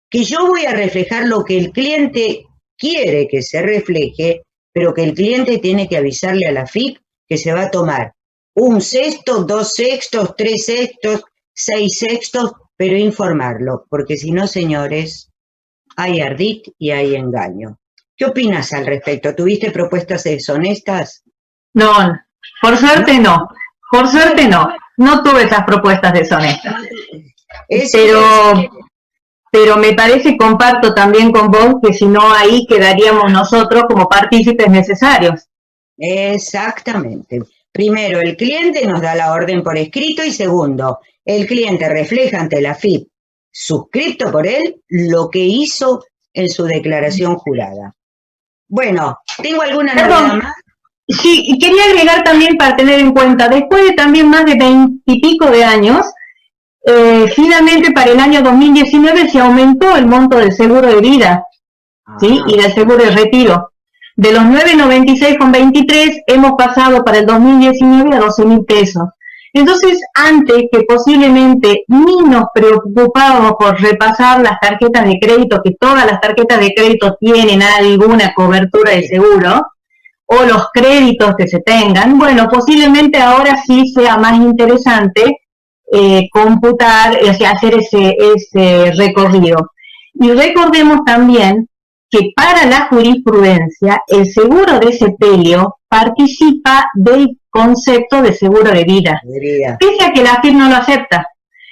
que yo voy a reflejar lo que el cliente quiere que se refleje, pero que el cliente tiene que avisarle a la AFIP que se va a tomar un sexto, 2 sextos, 3 sextos, 6 sextos, pero informarlo, porque si no, señores, hay ardid y hay engaño. ¿Qué opinas al respecto? ¿Tuviste propuestas deshonestas? No, por suerte no. Por suerte no. No tuve esas propuestas deshonestas. Pero me parece, comparto también con vos, que si no ahí quedaríamos nosotros como partícipes necesarios. Exactamente. Primero, el cliente nos da la orden por escrito y segundo, el cliente refleja ante la AFIP, suscripto por él, lo que hizo en su declaración jurada. Bueno, ¿tengo alguna novedad más? Sí, y quería agregar también para tener en cuenta, después de también más de 20 y pico de años, finalmente para el año 2019 se aumentó el monto del seguro de vida, ¿sí? Y del seguro de retiro. De los 9.96,23 hemos pasado para el 2019 a 12.000 pesos. Entonces, antes que posiblemente ni nos preocupábamos por repasar las tarjetas de crédito, que todas las tarjetas de crédito tienen alguna cobertura de seguro, o los créditos que se tengan, bueno, posiblemente ahora sí sea más interesante computar, o sea, hacer ese recorrido. Y recordemos también que para la jurisprudencia el seguro de sepelio participa del concepto de seguro de vida, pese a que la AFIP no lo acepta.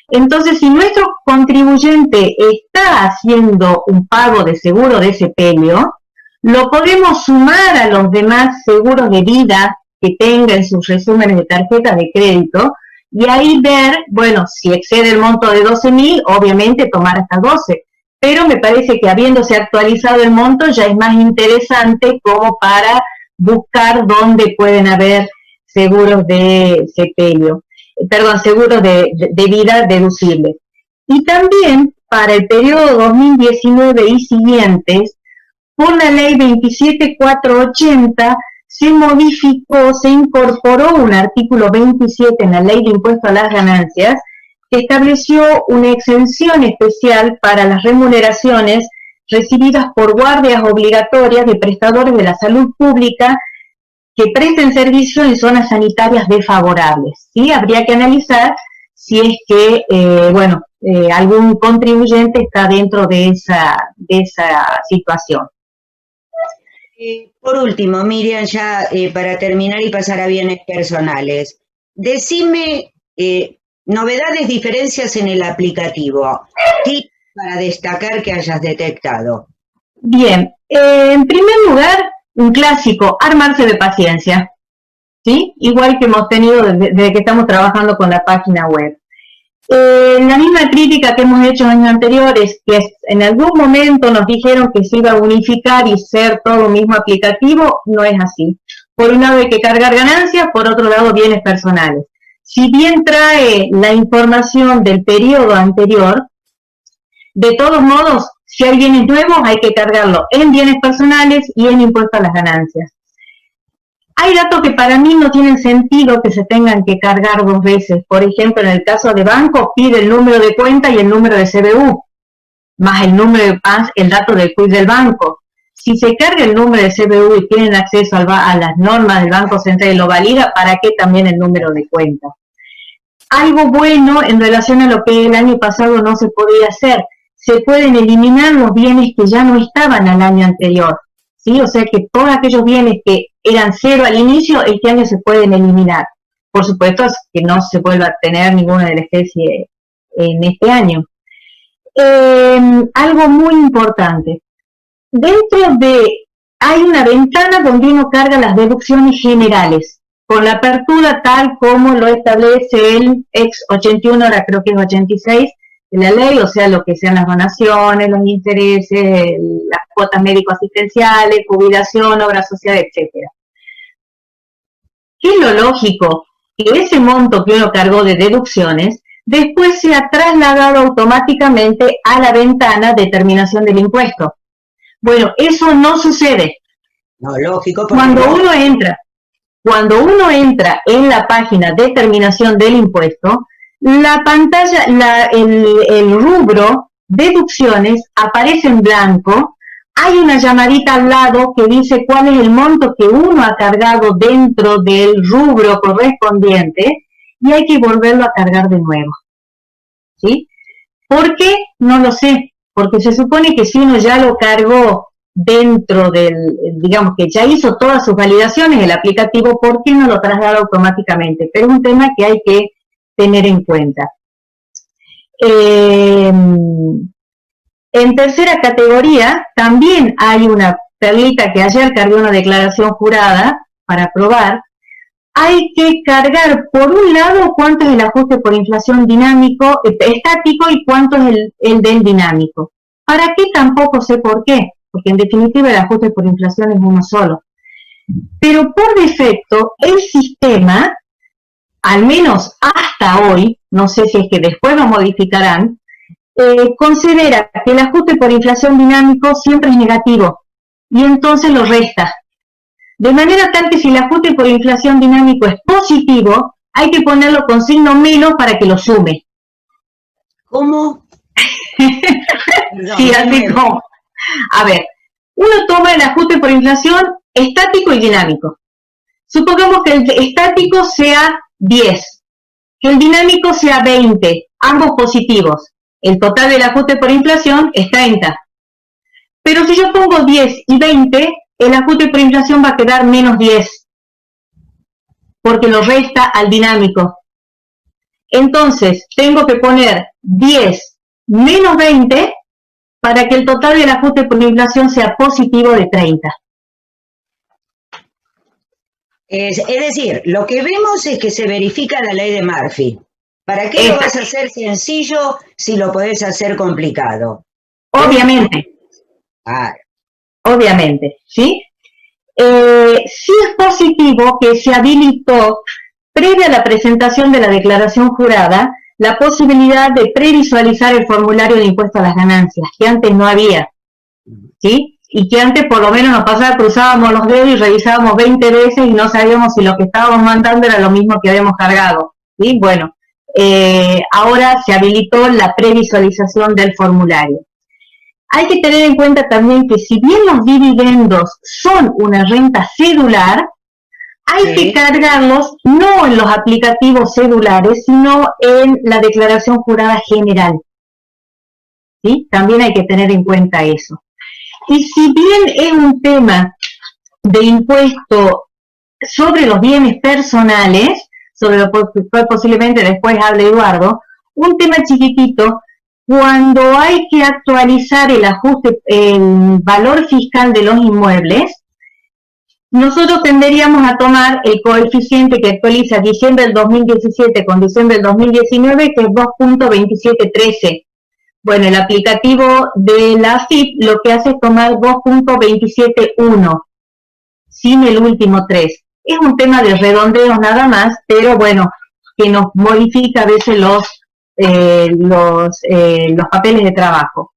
Entonces, si nuestro contribuyente está haciendo un pago de seguro de sepelio, lo podemos sumar a los demás seguros de vida que tenga en sus resúmenes de tarjetas de crédito y ahí ver, bueno, si excede el monto de 12.000, obviamente tomar hasta 12. Pero me parece que habiéndose actualizado el monto ya es más interesante como para buscar dónde pueden haber seguros de sepelio, seguros de vida deducibles. Y también para el periodo 2019 y siguientes, por la ley 27480 se modificó, se incorporó un artículo 27 en la ley de impuesto a las ganancias que estableció una exención especial para las remuneraciones recibidas por guardias obligatorias de prestadores de la salud pública que presten servicio en zonas sanitarias desfavorables. ¿Sí? Habría que analizar si es que, algún contribuyente está dentro de esa situación. Por último, Miriam, ya para terminar y pasar a bienes personales, decime novedades, diferencias en el aplicativo, tips para destacar que hayas detectado. Bien, en primer lugar, un clásico, armarse de paciencia, ¿sí? Igual que hemos tenido desde que estamos trabajando con la página web. La misma crítica que hemos hecho en años anteriores, que en algún momento nos dijeron que se iba a unificar y ser todo un mismo aplicativo, no es así. Por un lado hay que cargar ganancias, por otro lado bienes personales. Si bien trae la información del periodo anterior, de todos modos, si hay bienes nuevos hay que cargarlo en bienes personales y en impuesto a las ganancias. Hay datos que para mí no tienen sentido que se tengan que cargar dos veces. Por ejemplo, en el caso de banco, pide el número de cuenta y el número de CBU, más el número de PAS, el dato del CUIF del banco. Si se carga el número de CBU y tienen acceso a las normas del Banco Central y lo valida, ¿para qué también el número de cuenta? Algo bueno en relación a lo que el año pasado no se podía hacer. Se pueden eliminar los bienes que ya no estaban al año anterior. ¿Sí? O sea que todos aquellos bienes que eran cero al inicio, este año se pueden eliminar. Por supuesto que no se vuelva a tener ninguna de la especie en este año. Algo muy importante. Hay una ventana donde uno carga las deducciones generales, con la apertura tal como lo establece el ex 81, ahora creo que es 86, de la ley, o sea, lo que sean las donaciones, los intereses, las cuotas médico-asistenciales, jubilación, obra social, etcétera. ¿Qué es lo lógico? Que ese monto que uno cargó de deducciones después sea trasladado automáticamente a la ventana de terminación del impuesto. Bueno, eso no sucede. No, lógico. Cuando uno entra en la página de terminación del impuesto, la pantalla, el rubro deducciones aparece en blanco, hay una llamadita al lado que dice cuál es el monto que uno ha cargado dentro del rubro correspondiente y hay que volverlo a cargar de nuevo. ¿Sí? ¿Por qué? No lo sé, porque se supone que si uno ya lo cargó dentro digamos que ya hizo todas sus validaciones, el aplicativo, ¿por qué no lo traslada automáticamente? Pero es un tema que hay que tener en cuenta. En tercera categoría también hay una perlita que ayer cargué una declaración jurada para aprobar. Hay que cargar por un lado cuánto es el ajuste por inflación estático y cuánto es el del dinámico. ¿Para qué? Tampoco sé por qué, porque en definitiva el ajuste por inflación es uno solo. Pero por defecto el sistema, al menos hasta hoy, no sé si es que después lo modificarán, considera que el ajuste por inflación dinámico siempre es negativo y entonces lo resta. De manera tal que si el ajuste por inflación dinámico es positivo, hay que ponerlo con signo menos para que lo sume. ¿Cómo? Sí, así como. A ver, uno toma el ajuste por inflación estático y dinámico. Supongamos que el estático sea 10, que el dinámico sea 20, ambos positivos. El total del ajuste por inflación es 30. Pero si yo pongo 10 y 20, el ajuste por inflación va a quedar menos 10, porque lo resta al dinámico. Entonces, tengo que poner 10 menos 20 para que el total del ajuste por inflación sea positivo de 30. Es decir, lo que vemos es que se verifica la ley de Murphy. ¿Para qué lo vas a hacer sencillo si lo podés hacer complicado? Obviamente. Ah. Obviamente, ¿sí? Sí es positivo que se habilitó, previa a la presentación de la declaración jurada, la posibilidad de previsualizar el formulario de impuesto a las ganancias, que antes no había, ¿sí? Y que antes por lo menos nos pasaba, cruzábamos los dedos y revisábamos 20 veces y no sabíamos si lo que estábamos mandando era lo mismo que habíamos cargado, ¿sí? Bueno, ahora se habilitó la previsualización del formulario. Hay que tener en cuenta también que si bien los dividendos son una renta cedular, hay que cargarlos no en los aplicativos cedulares, sino en la declaración jurada general. ¿Sí? También hay que tener en cuenta eso. Y si bien es un tema de impuesto sobre los bienes personales, sobre lo que posiblemente después hable Eduardo, un tema chiquitito, cuando hay que actualizar el ajuste, el valor fiscal de los inmuebles, nosotros tenderíamos a tomar el coeficiente que actualiza diciembre del 2017 con diciembre del 2019, que es 2.2713. Bueno, el aplicativo de la AFIP lo que hace es tomar 2.271, sin el último 3. Es un tema de redondeo nada más, pero bueno, que nos modifica a veces los papeles de trabajo.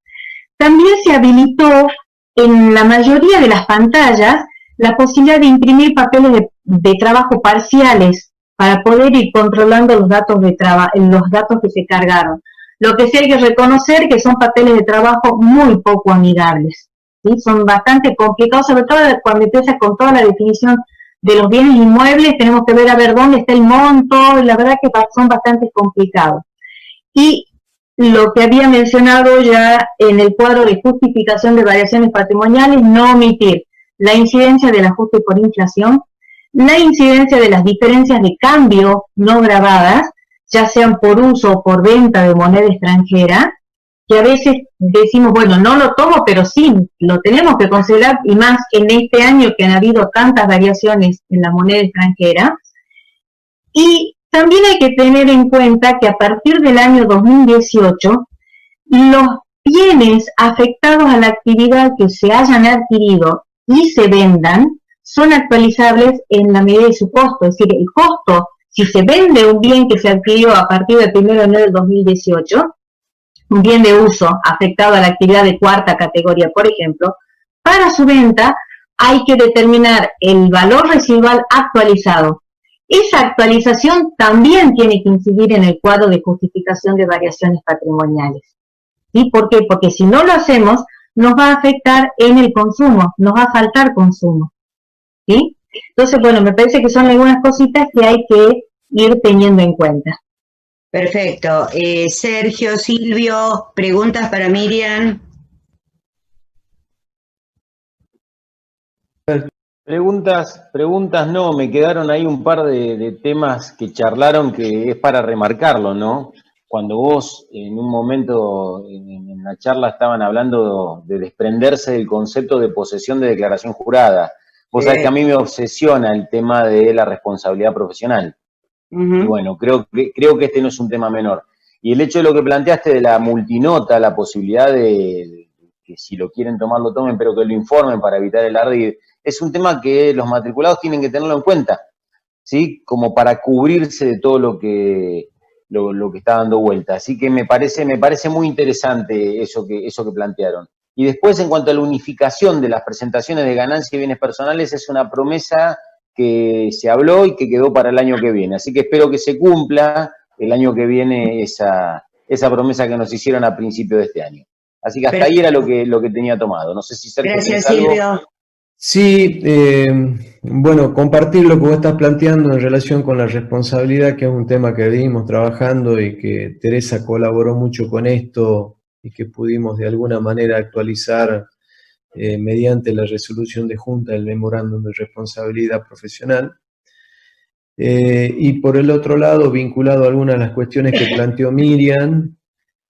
También se habilitó en la mayoría de las pantallas la posibilidad de imprimir papeles de trabajo parciales para poder ir controlando los datos que se cargaron. Lo que sí hay que reconocer que son papeles de trabajo muy poco amigables, ¿sí? Son bastante complicados, sobre todo cuando empieza con toda la definición de los bienes inmuebles, tenemos que ver a ver dónde está el monto, y la verdad que son bastante complicados. Y lo que había mencionado ya en el cuadro de justificación de variaciones patrimoniales, no omitir la incidencia del ajuste por inflación, la incidencia de las diferencias de cambio no grabadas, ya sean por uso o por venta de moneda extranjera, que a veces decimos, bueno, no lo tomo, pero sí, lo tenemos que considerar, y más en este año que han habido tantas variaciones en la moneda extranjera. Y también hay que tener en cuenta que a partir del año 2018, los bienes afectados a la actividad que se hayan adquirido y se vendan son actualizables en la medida de su costo. Es decir, el costo, si se vende un bien que se adquirió a partir del 1 de enero del 2018, un bien de uso afectado a la actividad de cuarta categoría, por ejemplo, para su venta hay que determinar el valor residual actualizado. Esa actualización también tiene que incidir en el cuadro de justificación de variaciones patrimoniales. ¿Sí? ¿Por qué? Porque si no lo hacemos, nos va a afectar en el consumo, nos va a faltar consumo. ¿Sí? Entonces, bueno, me parece que son algunas cositas que hay que ir teniendo en cuenta. Perfecto. Sergio, Silvio, ¿preguntas para Miriam? Preguntas no, me quedaron ahí un par de temas que charlaron que es para remarcarlo, ¿no? Cuando vos en un momento en la charla estaban hablando de desprenderse del concepto de posesión de declaración jurada. Vos sabés que a mí me obsesiona el tema de la responsabilidad profesional. Y bueno, creo que este no es un tema menor. Y el hecho de lo que planteaste de la multinota, la posibilidad de que si lo quieren tomar, lo tomen, pero que lo informen para evitar el ardid, es un tema que los matriculados tienen que tenerlo en cuenta, ¿sí? Como para cubrirse de todo lo que está dando vuelta. Así que me parece muy interesante eso que plantearon. Y después, en cuanto a la unificación de las presentaciones de ganancias y bienes personales, es una promesa que se habló y que quedó para el año que viene. Así que espero que se cumpla el año que viene esa promesa que nos hicieron a principio de este año. Así que hasta ahí era lo que tenía tomado. No sé si Sergio Gracias, tenés algo. Silvio. Sí, bueno, compartir lo que vos estás planteando en relación con la responsabilidad, que es un tema que venimos trabajando y que Teresa colaboró mucho con esto y que pudimos de alguna manera actualizar mediante la resolución de Junta del Memorándum de Responsabilidad Profesional. Y por el otro lado, vinculado a algunas de las cuestiones que planteó Miriam,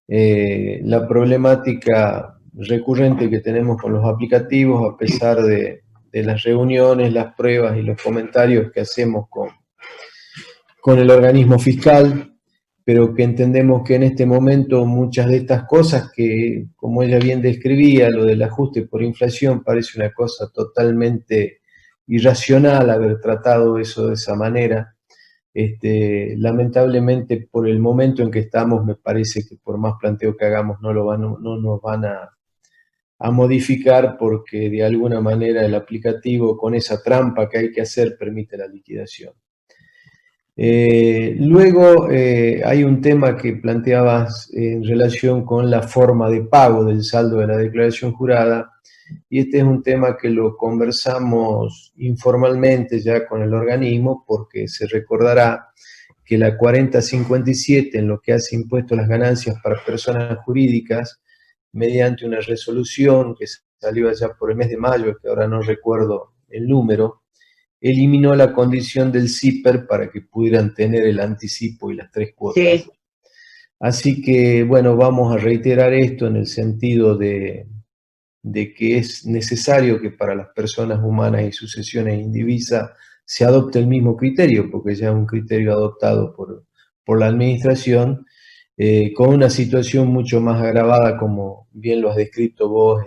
la problemática recurrente que tenemos con los aplicativos, a pesar de las reuniones, las pruebas y los comentarios que hacemos con el organismo fiscal, pero que entendemos que en este momento muchas de estas cosas que, como ella bien describía, lo del ajuste por inflación, parece una cosa totalmente irracional haber tratado eso de esa manera. Lamentablemente, por el momento en que estamos, me parece que por más planteo que hagamos no nos van a modificar, porque de alguna manera el aplicativo, con esa trampa que hay que hacer, permite la liquidación. Luego hay un tema que planteabas en relación con la forma de pago del saldo de la declaración jurada, y este es un tema que lo conversamos informalmente ya con el organismo, porque se recordará que la 4057, en lo que hace impuesto a las ganancias para personas jurídicas, mediante una resolución que salió allá por el mes de mayo, que ahora no recuerdo el número, eliminó la condición del CIPER para que pudieran tener el anticipo y las 3 cuotas. Sí. Así que, bueno, vamos a reiterar esto en el sentido de que es necesario que para las personas humanas y sucesiones indivisas se adopte el mismo criterio, porque ya es un criterio adoptado por la administración, con una situación mucho más agravada, como bien lo has descrito vos,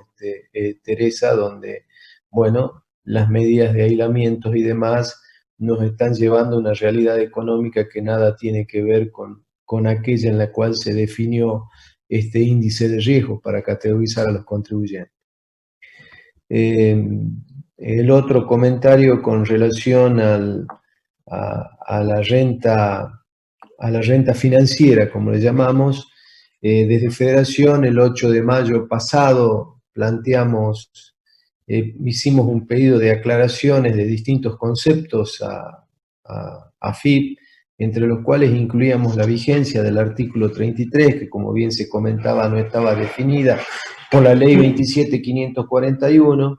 Teresa, donde, bueno, las medidas de aislamientos y demás nos están llevando a una realidad económica que nada tiene que ver con aquella en la cual se definió este índice de riesgo para categorizar a los contribuyentes. El otro comentario con relación a la renta financiera, como le llamamos, desde Federación el 8 de mayo pasado hicimos un pedido de aclaraciones de distintos conceptos a FIP, entre los cuales incluíamos la vigencia del artículo 33, que como bien se comentaba no estaba definida por la ley 27.541,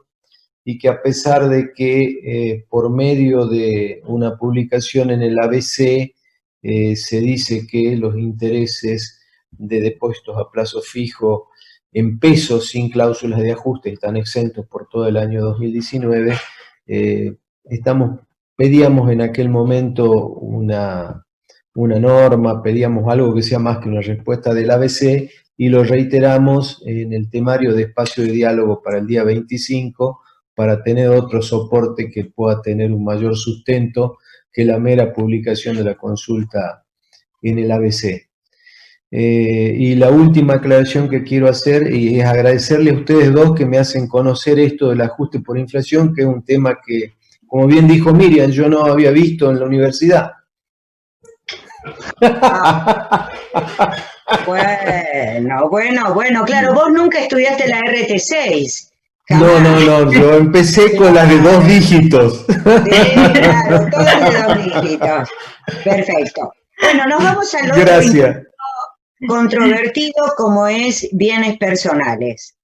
y que a pesar de que por medio de una publicación en el ABC se dice que los intereses de depósitos a plazo fijo en pesos sin cláusulas de ajuste están exentos por todo el año 2019, pedíamos en aquel momento una norma, pedíamos algo que sea más que una respuesta del ABC, y lo reiteramos en el temario de espacio de diálogo para el día 25, para tener otro soporte que pueda tener un mayor sustento que la mera publicación de la consulta en el ABC. Y la última aclaración que quiero hacer es agradecerle a ustedes dos que me hacen conocer esto del ajuste por inflación, que es un tema que, como bien dijo Miriam, yo no había visto en la universidad. Bueno, claro, vos nunca estudiaste la RT6. No, yo empecé con las de 2 dígitos. Sí, claro, todas de 2 dígitos. Perfecto. Bueno, nos vamos al otro controvertido, como es bienes personales.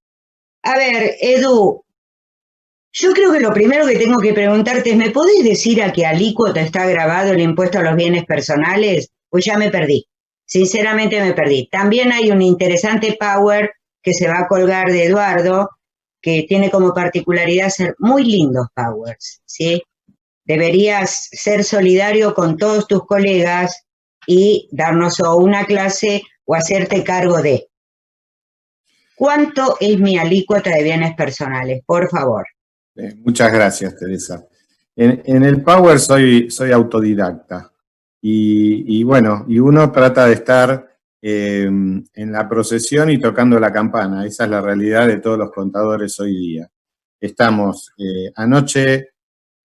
A ver, Edu, yo creo que lo primero que tengo que preguntarte es, ¿me podés decir a qué alícuota está grabado el impuesto a los bienes personales? Pues ya me perdí. Sinceramente me perdí. También hay un interesante Power que se va a colgar de Eduardo, que tiene como particularidad ser muy lindos Powers, ¿sí? Deberías ser solidario con todos tus colegas y darnos o una clase o hacerte cargo de. ¿Cuánto es mi alícuota de bienes personales? Por favor. Muchas gracias, Teresa. En el Power soy autodidacta y bueno, y uno trata de estar en la procesión y tocando la campana. Esa es la realidad de todos los contadores hoy día. Estamos, anoche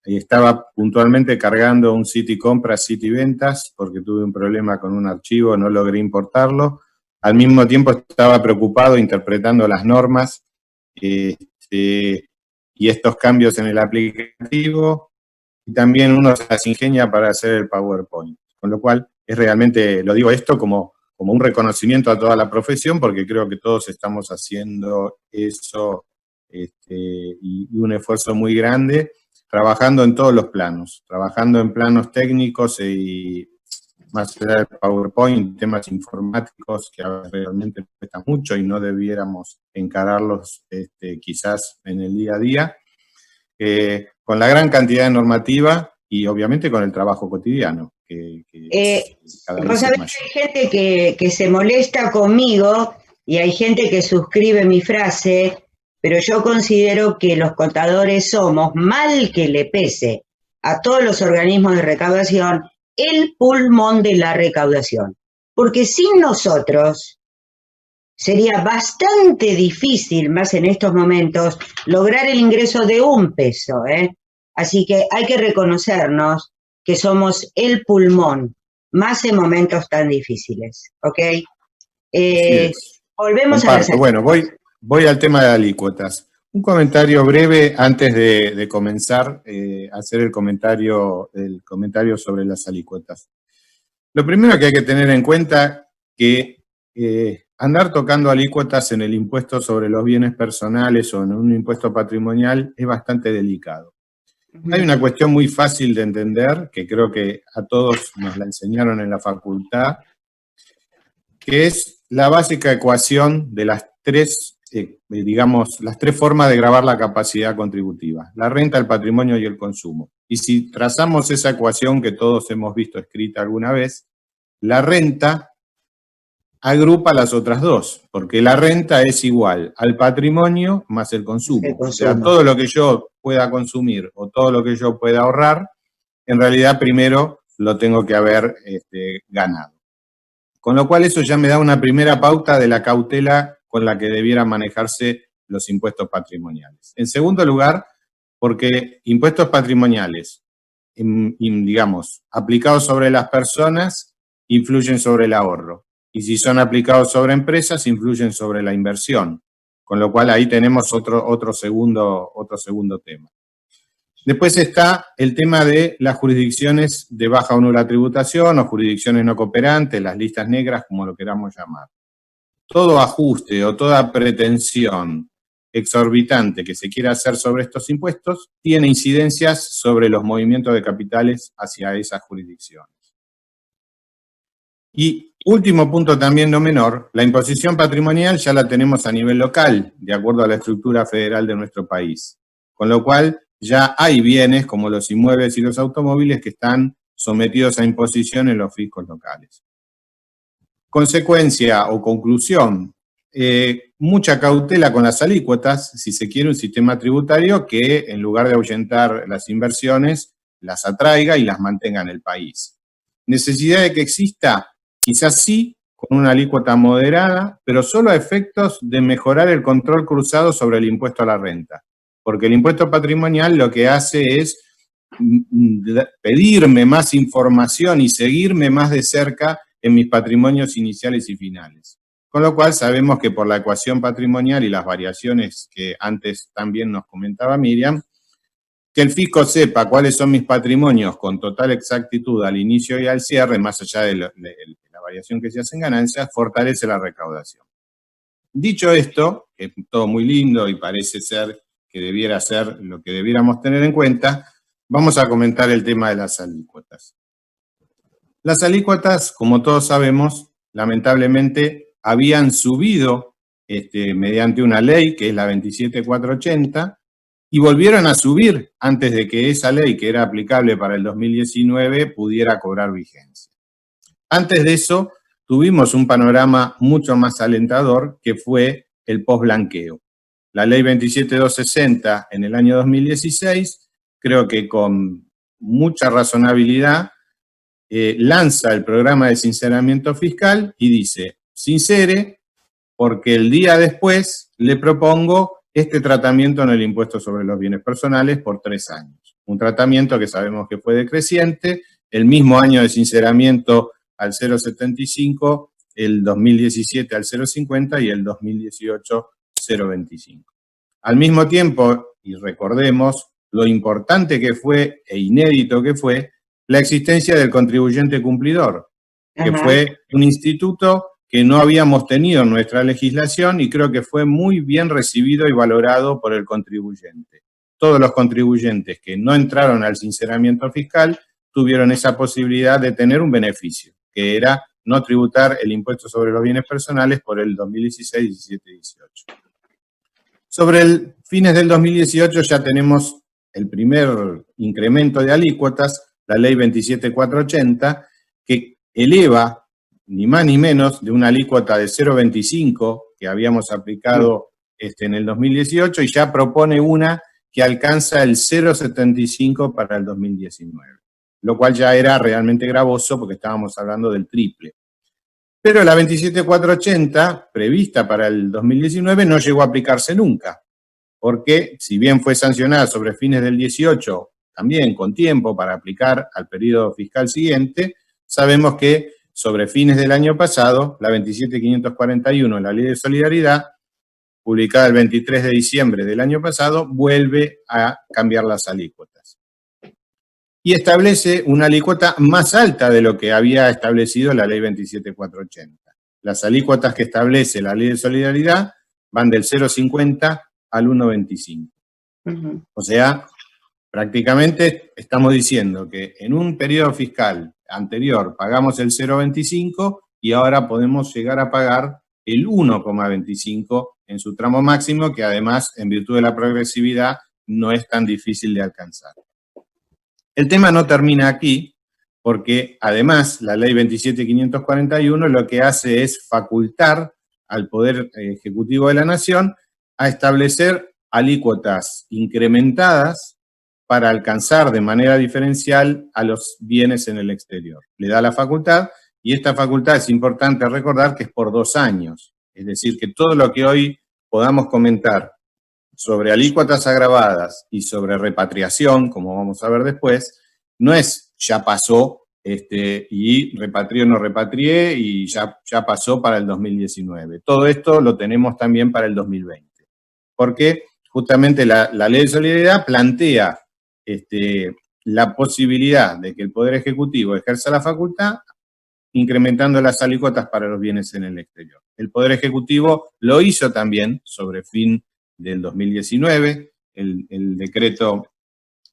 estaba puntualmente cargando un City Compras, City Ventas, porque tuve un problema con un archivo, no logré importarlo. Al mismo tiempo estaba preocupado interpretando las normas y estos cambios en el aplicativo, y también uno se las ingenia para hacer el PowerPoint. Con lo cual, es realmente, lo digo esto como un reconocimiento a toda la profesión, porque creo que todos estamos haciendo eso y un esfuerzo muy grande, trabajando en todos los planos, trabajando en planos técnicos y más allá del PowerPoint, temas informáticos que realmente cuestan mucho y no debiéramos encararlos quizás en el día a día, con la gran cantidad de normativa y obviamente con el trabajo cotidiano. Vos sabés que hay gente que se molesta conmigo y hay gente que suscribe mi frase, pero yo considero que los contadores somos, mal que le pese a todos los organismos de recaudación, el pulmón de la recaudación. Porque sin nosotros sería bastante difícil, más en estos momentos, lograr el ingreso de $1, ¿eh? Así que hay que reconocernos que somos el pulmón, más en momentos tan difíciles, ¿ok? Volvemos a la... Bueno, voy al tema de alícuotas. Un comentario breve antes de comenzar a hacer el comentario sobre las alícuotas. Lo primero que hay que tener en cuenta que andar tocando alícuotas en el impuesto sobre los bienes personales o en un impuesto patrimonial es bastante delicado. Hay una cuestión muy fácil de entender, que creo que a todos nos la enseñaron en la facultad, que es la básica ecuación de las tres formas de gravar la capacidad contributiva: la renta, el patrimonio y el consumo. Y si trazamos esa ecuación que todos hemos visto escrita alguna vez, la renta agrupa las otras dos, porque la renta es igual al patrimonio más el consumo. O sea, todo lo que yo pueda consumir o todo lo que yo pueda ahorrar, en realidad primero lo tengo que haber ganado. Con lo cual eso ya me da una primera pauta de la cautela con la que debieran manejarse los impuestos patrimoniales. En segundo lugar, porque impuestos patrimoniales, digamos, aplicados sobre las personas, influyen sobre el ahorro. Y si son aplicados sobre empresas, influyen sobre la inversión. Con lo cual ahí tenemos otro segundo tema. Después está el tema de las jurisdicciones de baja o nula tributación o jurisdicciones no cooperantes, las listas negras, como lo queramos llamar. Todo ajuste o toda pretensión exorbitante que se quiera hacer sobre estos impuestos tiene incidencias sobre los movimientos de capitales hacia esas jurisdicciones. Y último punto también no menor, la imposición patrimonial ya la tenemos a nivel local, de acuerdo a la estructura federal de nuestro país. Con lo cual ya hay bienes como los inmuebles y los automóviles que están sometidos a imposición en los fiscos locales. Consecuencia o conclusión, mucha cautela con las alícuotas, si se quiere un sistema tributario que en lugar de ahuyentar las inversiones, las atraiga y las mantenga en el país. Necesidad de que exista, quizás sí, con una alícuota moderada, pero solo a efectos de mejorar el control cruzado sobre el impuesto a la renta. Porque el impuesto patrimonial lo que hace es pedirme más información y seguirme más de cerca en mis patrimonios iniciales y finales. Con lo cual sabemos que por la ecuación patrimonial y las variaciones que antes también nos comentaba Miriam, que el fisco sepa cuáles son mis patrimonios con total exactitud al inicio y al cierre, más allá de la variación que se hace en ganancias, fortalece la recaudación. Dicho esto, que es todo muy lindo y parece ser que debiera ser lo que debiéramos tener en cuenta, vamos a comentar el tema de las alícuotas. Las alícuotas, como todos sabemos, lamentablemente habían subido mediante una ley, que es la 27480, y volvieron a subir antes de que esa ley, que era aplicable para el 2019, pudiera cobrar vigencia. Antes de eso, tuvimos un panorama mucho más alentador, que fue el post-blanqueo. La ley 27260 en el año 2016, creo que con mucha razonabilidad, lanza el programa de sinceramiento fiscal y dice: sincere, porque el día después le propongo este tratamiento en el impuesto sobre los bienes personales por 3 años. Un tratamiento que sabemos que fue decreciente, el mismo año de sinceramiento al 0,75, el 2017 al 0,50 y el 2018 0,25. Al mismo tiempo, y recordemos lo importante que fue e inédito que fue la existencia del contribuyente cumplidor, que fue un instituto que no habíamos tenido en nuestra legislación y creo que fue muy bien recibido y valorado por el contribuyente. Todos los contribuyentes que no entraron al sinceramiento fiscal tuvieron esa posibilidad de tener un beneficio, que era no tributar el impuesto sobre los bienes personales por el 2016, 17 y 18. Sobre el fines del 2018 ya tenemos el primer incremento de alícuotas, la ley 27480, que eleva ni más ni menos de una alícuota de 0,25 que habíamos aplicado en el 2018 y ya propone una que alcanza el 0,75 para el 2019, lo cual ya era realmente gravoso porque estábamos hablando del triple. Pero la 27480, prevista para el 2019, no llegó a aplicarse nunca, porque si bien fue sancionada sobre fines del 18, también con tiempo para aplicar al periodo fiscal siguiente, sabemos que sobre fines del año pasado, la 27541, la Ley de Solidaridad, publicada el 23 de diciembre del año pasado, vuelve a cambiar las alícuotas. Y establece una alícuota más alta de lo que había establecido la Ley 27480. Las alícuotas que establece la Ley de Solidaridad van del 0,50 al 1,25. O sea, prácticamente estamos diciendo que en un periodo fiscal anterior pagamos el 0,25 y ahora podemos llegar a pagar el 1,25 en su tramo máximo, que además, en virtud de la progresividad, no es tan difícil de alcanzar. El tema no termina aquí, porque además la ley 27541 lo que hace es facultar al Poder Ejecutivo de la Nación a establecer alícuotas incrementadas para alcanzar de manera diferencial a los bienes en el exterior. Le da la facultad, y esta facultad es importante recordar que es por 2 años. Es decir, que todo lo que hoy podamos comentar sobre alícuotas agravadas y sobre repatriación, como vamos a ver después, no es ya pasó y repatrié o no repatrié y ya pasó para el 2019. Todo esto lo tenemos también para el 2020. Porque justamente la Ley de Solidaridad plantea la posibilidad de que el Poder Ejecutivo ejerza la facultad incrementando las alícuotas para los bienes en el exterior. El Poder Ejecutivo lo hizo también sobre fin del 2019, el decreto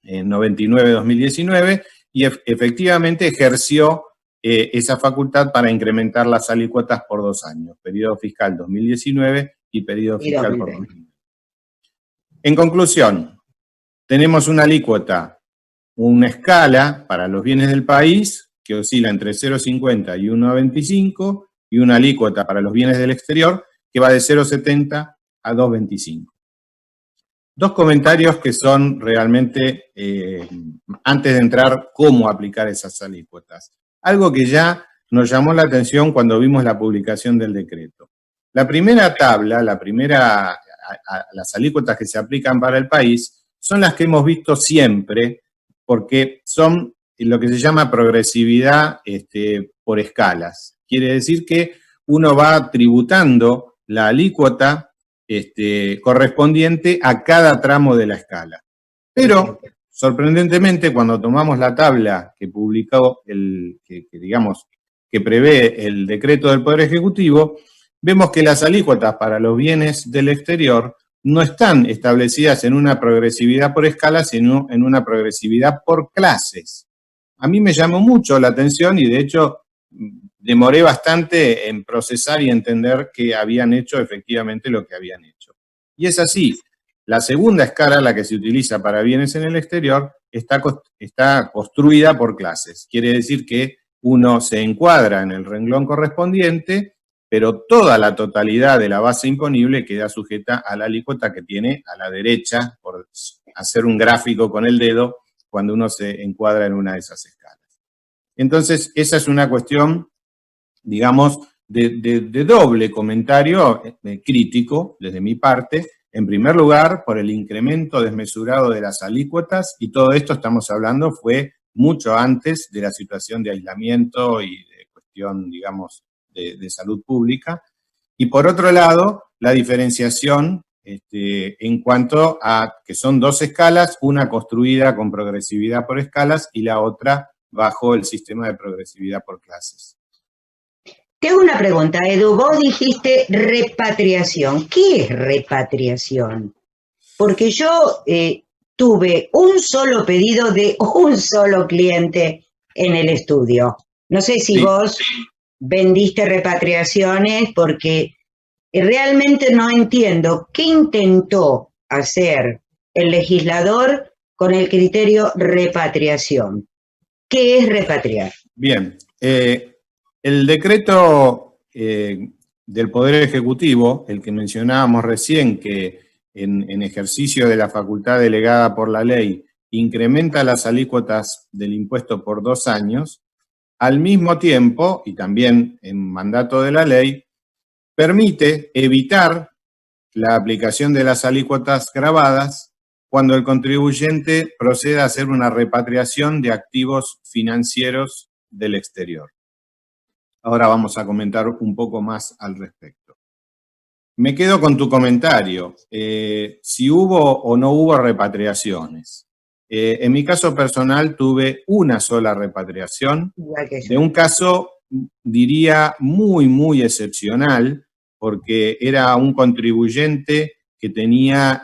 99-2019, y efectivamente ejerció esa facultad para incrementar las alícuotas por 2 años, periodo fiscal 2019 y periodo fiscal por 2020. En conclusión, tenemos una alícuota, una escala para los bienes del país que oscila entre 0,50 y 1,25 y una alícuota para los bienes del exterior que va de 0,70 a 2,25. 2 comentarios que son realmente, antes de entrar, cómo aplicar esas alícuotas. Algo que ya nos llamó la atención cuando vimos la publicación del decreto. La primera tabla, las alícuotas que se aplican para el país, son las que hemos visto siempre, porque son lo que se llama progresividad por escalas. Quiere decir que uno va tributando la alícuota correspondiente a cada tramo de la escala. Pero, sorprendentemente, cuando tomamos la tabla que publicó, que prevé el decreto del Poder Ejecutivo, vemos que las alícuotas para los bienes del exterior no están establecidas en una progresividad por escala, sino en una progresividad por clases. A mí me llamó mucho la atención y, de hecho, demoré bastante en procesar y entender que habían hecho efectivamente lo que habían hecho. Y es así. La segunda escala, la que se utiliza para bienes en el exterior, está construida por clases. Quiere decir que uno se encuadra en el renglón correspondiente, pero toda la totalidad de la base imponible queda sujeta a la alícuota que tiene a la derecha, por hacer un gráfico con el dedo, cuando uno se encuadra en una de esas escalas. Entonces, esa es una cuestión, digamos, de doble comentario crítico desde mi parte. En primer lugar, por el incremento desmesurado de las alícuotas, y todo esto estamos hablando fue mucho antes de la situación de aislamiento y de cuestión, digamos, de salud pública. Y por otro lado, la diferenciación en cuanto a que son dos escalas, una construida con progresividad por escalas y la otra bajo el sistema de progresividad por clases. Te hago una pregunta, Edu. Vos dijiste repatriación. ¿Qué es repatriación? Porque yo tuve un solo pedido de un solo cliente en el estudio. No sé si vos vendiste repatriaciones, porque realmente no entiendo qué intentó hacer el legislador con el criterio repatriación. ¿Qué es repatriar? Bien, el decreto del Poder Ejecutivo, el que mencionábamos recién, que en ejercicio de la facultad delegada por la ley incrementa las alícuotas del impuesto por 2 años, al mismo tiempo, y también en mandato de la ley, permite evitar la aplicación de las alícuotas gravadas cuando el contribuyente proceda a hacer una repatriación de activos financieros del exterior. Ahora vamos a comentar un poco más al respecto. Me quedo con tu comentario, si hubo o no hubo repatriaciones. En mi caso personal tuve una sola repatriación, de un caso, diría, muy, muy excepcional, porque era un contribuyente que tenía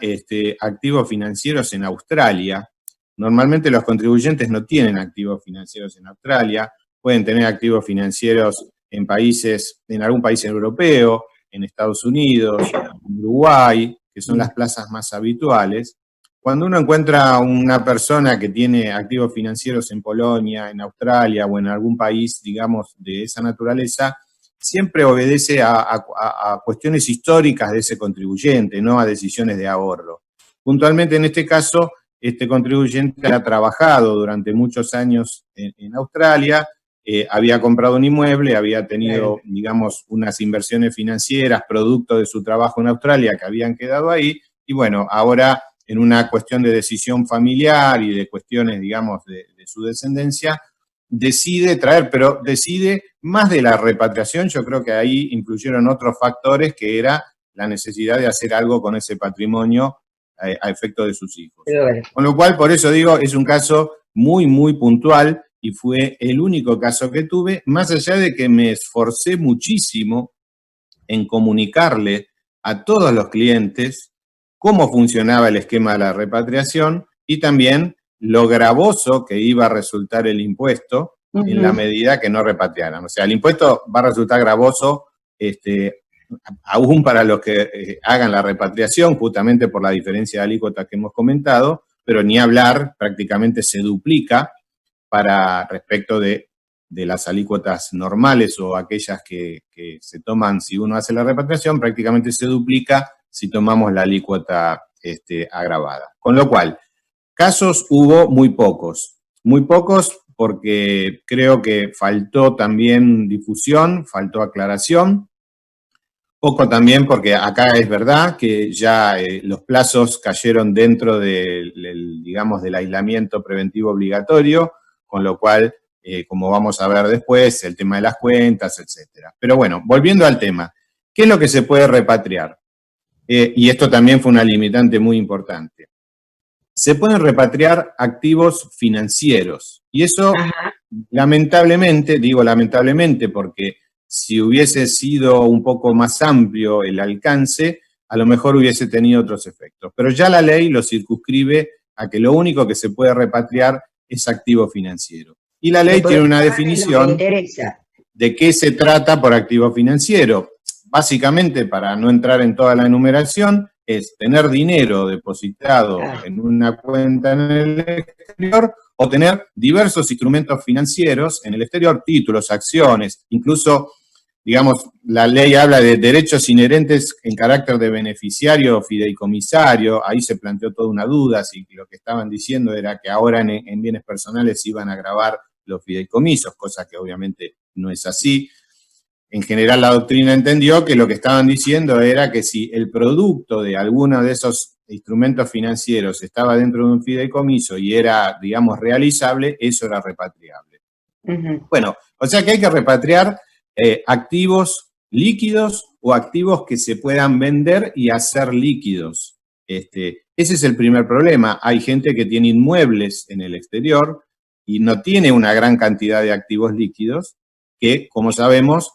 activos financieros en Australia. Normalmente los contribuyentes no tienen activos financieros en Australia, pueden tener activos financieros en algún país europeo, en Estados Unidos, en Uruguay, que son las plazas más habituales. Cuando uno encuentra una persona que tiene activos financieros en Polonia, en Australia o en algún país, digamos, de esa naturaleza, siempre obedece a cuestiones históricas de ese contribuyente, no a decisiones de ahorro. Puntualmente en este caso, este contribuyente ha trabajado durante muchos años en Australia, había comprado un inmueble, había tenido, digamos, unas inversiones financieras, producto de su trabajo en Australia, que habían quedado ahí, y bueno, ahora en una cuestión de decisión familiar y de cuestiones, digamos, de su descendencia, decide traer, pero decide más de la repatriación. Yo creo que ahí influyeron otros factores, que era la necesidad de hacer algo con ese patrimonio a efecto de sus hijos. Con lo cual, por eso digo, es un caso muy, muy puntual y fue el único caso que tuve, más allá de que me esforcé muchísimo en comunicarle a todos los clientes cómo funcionaba el esquema de la repatriación y también lo gravoso que iba a resultar el impuesto en la medida que no repatriaran. O sea, el impuesto va a resultar gravoso aún para los que hagan la repatriación, justamente por la diferencia de alícuotas que hemos comentado, pero ni hablar, prácticamente se duplica para respecto de las alícuotas normales o aquellas que se toman si uno hace la repatriación, prácticamente se duplica si tomamos la alícuota agravada. Con lo cual, casos hubo muy pocos porque creo que faltó también difusión, faltó aclaración, poco también porque acá es verdad que ya los plazos cayeron dentro digamos, del aislamiento preventivo obligatorio, con lo cual, como vamos a ver después, el tema de las cuentas, etcétera. Pero bueno, volviendo al tema, ¿qué es lo que se puede repatriar? Y esto también fue una limitante muy importante. Se pueden repatriar activos financieros. Y eso, lamentablemente, digo lamentablemente porque si hubiese sido un poco más amplio el alcance, a lo mejor hubiese tenido otros efectos. Pero ya la ley lo circunscribe a que lo único que se puede repatriar es activo financiero. Y la ley tiene una definición de qué se trata por activo financiero. Básicamente, para no entrar en toda la enumeración, es tener dinero depositado en una cuenta en el exterior o tener diversos instrumentos financieros en el exterior, títulos, acciones, incluso, digamos, la ley habla de derechos inherentes en carácter de beneficiario o fideicomisario. Ahí se planteó toda una duda, si lo que estaban diciendo era que ahora en bienes personales iban a gravar los fideicomisos, cosa que obviamente no es así. en general la doctrina entendió que lo que estaban diciendo era que si el producto de alguno de esos instrumentos financieros estaba dentro de un fideicomiso y era, digamos, realizable, eso era repatriable. Bueno, o sea que hay que repatriar activos líquidos o activos que se puedan vender y hacer líquidos. Ese es el primer problema. Hay gente que tiene inmuebles en el exterior y no tiene una gran cantidad de activos líquidos que, como sabemos,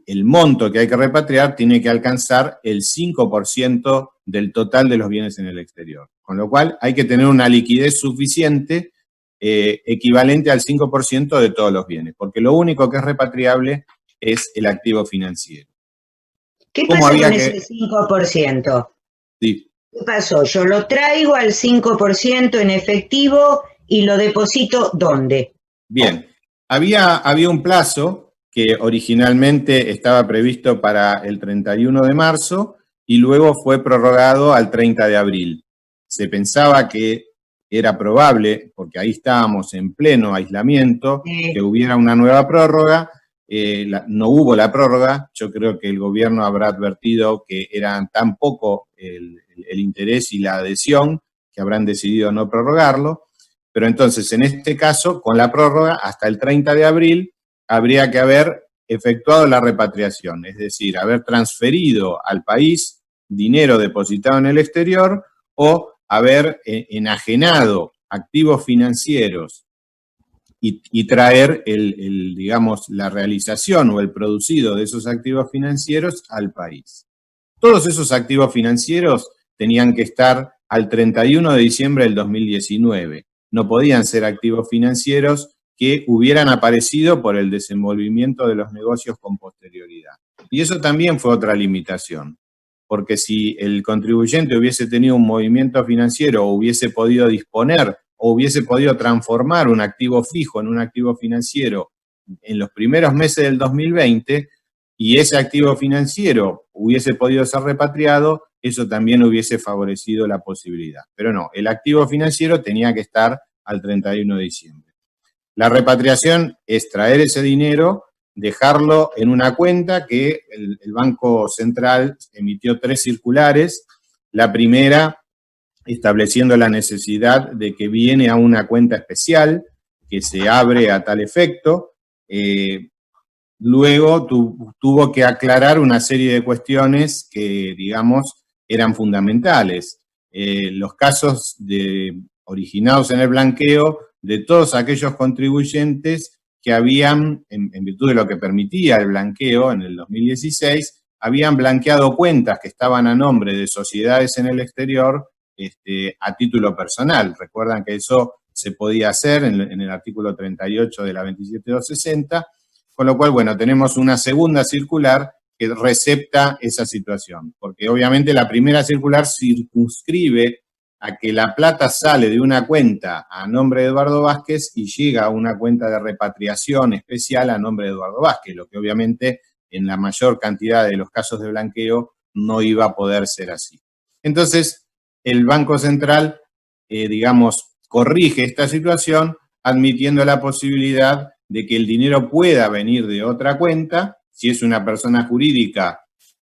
el monto que hay que repatriar tiene que alcanzar el 5% del total de los bienes en el exterior. Con lo cual hay que tener una liquidez suficiente equivalente al 5% de todos los bienes, porque lo único que es repatriable es el activo financiero. ¿Qué pasa con ese 5%? Sí. ¿Qué pasó? Yo lo traigo al 5% en efectivo y lo deposito ¿dónde? Bien, había un plazo que originalmente estaba previsto para el 31 de marzo y luego fue prorrogado al 30 de abril. Se pensaba que era probable, porque ahí estábamos en pleno aislamiento, que hubiera una nueva prórroga. No hubo la prórroga. Yo creo que el gobierno habrá advertido que eran tan poco el interés y la adhesión que habrán decidido no prorrogarlo. Pero entonces, en este caso, con la prórroga, hasta el 30 de abril, habría que haber efectuado la repatriación, es decir, haber transferido al país dinero depositado en el exterior o haber enajenado activos financieros y traer digamos, la realización o el producido de esos activos financieros al país. Todos esos activos financieros tenían que estar al 31 de diciembre del 2019. No podían ser activos financieros que hubieran aparecido por el desenvolvimiento de los negocios con posterioridad. Y eso también fue otra limitación, porque si el contribuyente hubiese tenido un movimiento financiero o hubiese podido disponer o hubiese podido transformar un activo fijo en un activo financiero en los primeros meses del 2020 y ese activo financiero hubiese podido ser repatriado, eso también hubiese favorecido la posibilidad. Pero no, el activo financiero tenía que estar al 31 de diciembre. La repatriación es traer ese dinero, dejarlo en una cuenta que el Banco Central emitió 3 circulares. La primera, estableciendo la necesidad de que viene a una cuenta especial que se abre a tal efecto. Luego tuvo que aclarar una serie de cuestiones que, digamos, eran fundamentales. Los casos originados en el blanqueo de todos aquellos contribuyentes que habían, en virtud de lo que permitía el blanqueo en el 2016, habían blanqueado cuentas que estaban a nombre de sociedades en el exterior a título personal. Recuerdan que eso se podía hacer en el artículo 38 de la 27260, con lo cual, bueno, tenemos una segunda circular que recepta esa situación, porque obviamente la primera circular circunscribe a que la plata sale de una cuenta a nombre de Eduardo Vázquez y llega a una cuenta de repatriación especial a nombre de Eduardo Vázquez, lo que obviamente en la mayor cantidad de los casos de blanqueo no iba a poder ser así. Entonces, el Banco Central, digamos, corrige esta situación admitiendo la posibilidad de que el dinero pueda venir de otra cuenta. Si es una persona jurídica,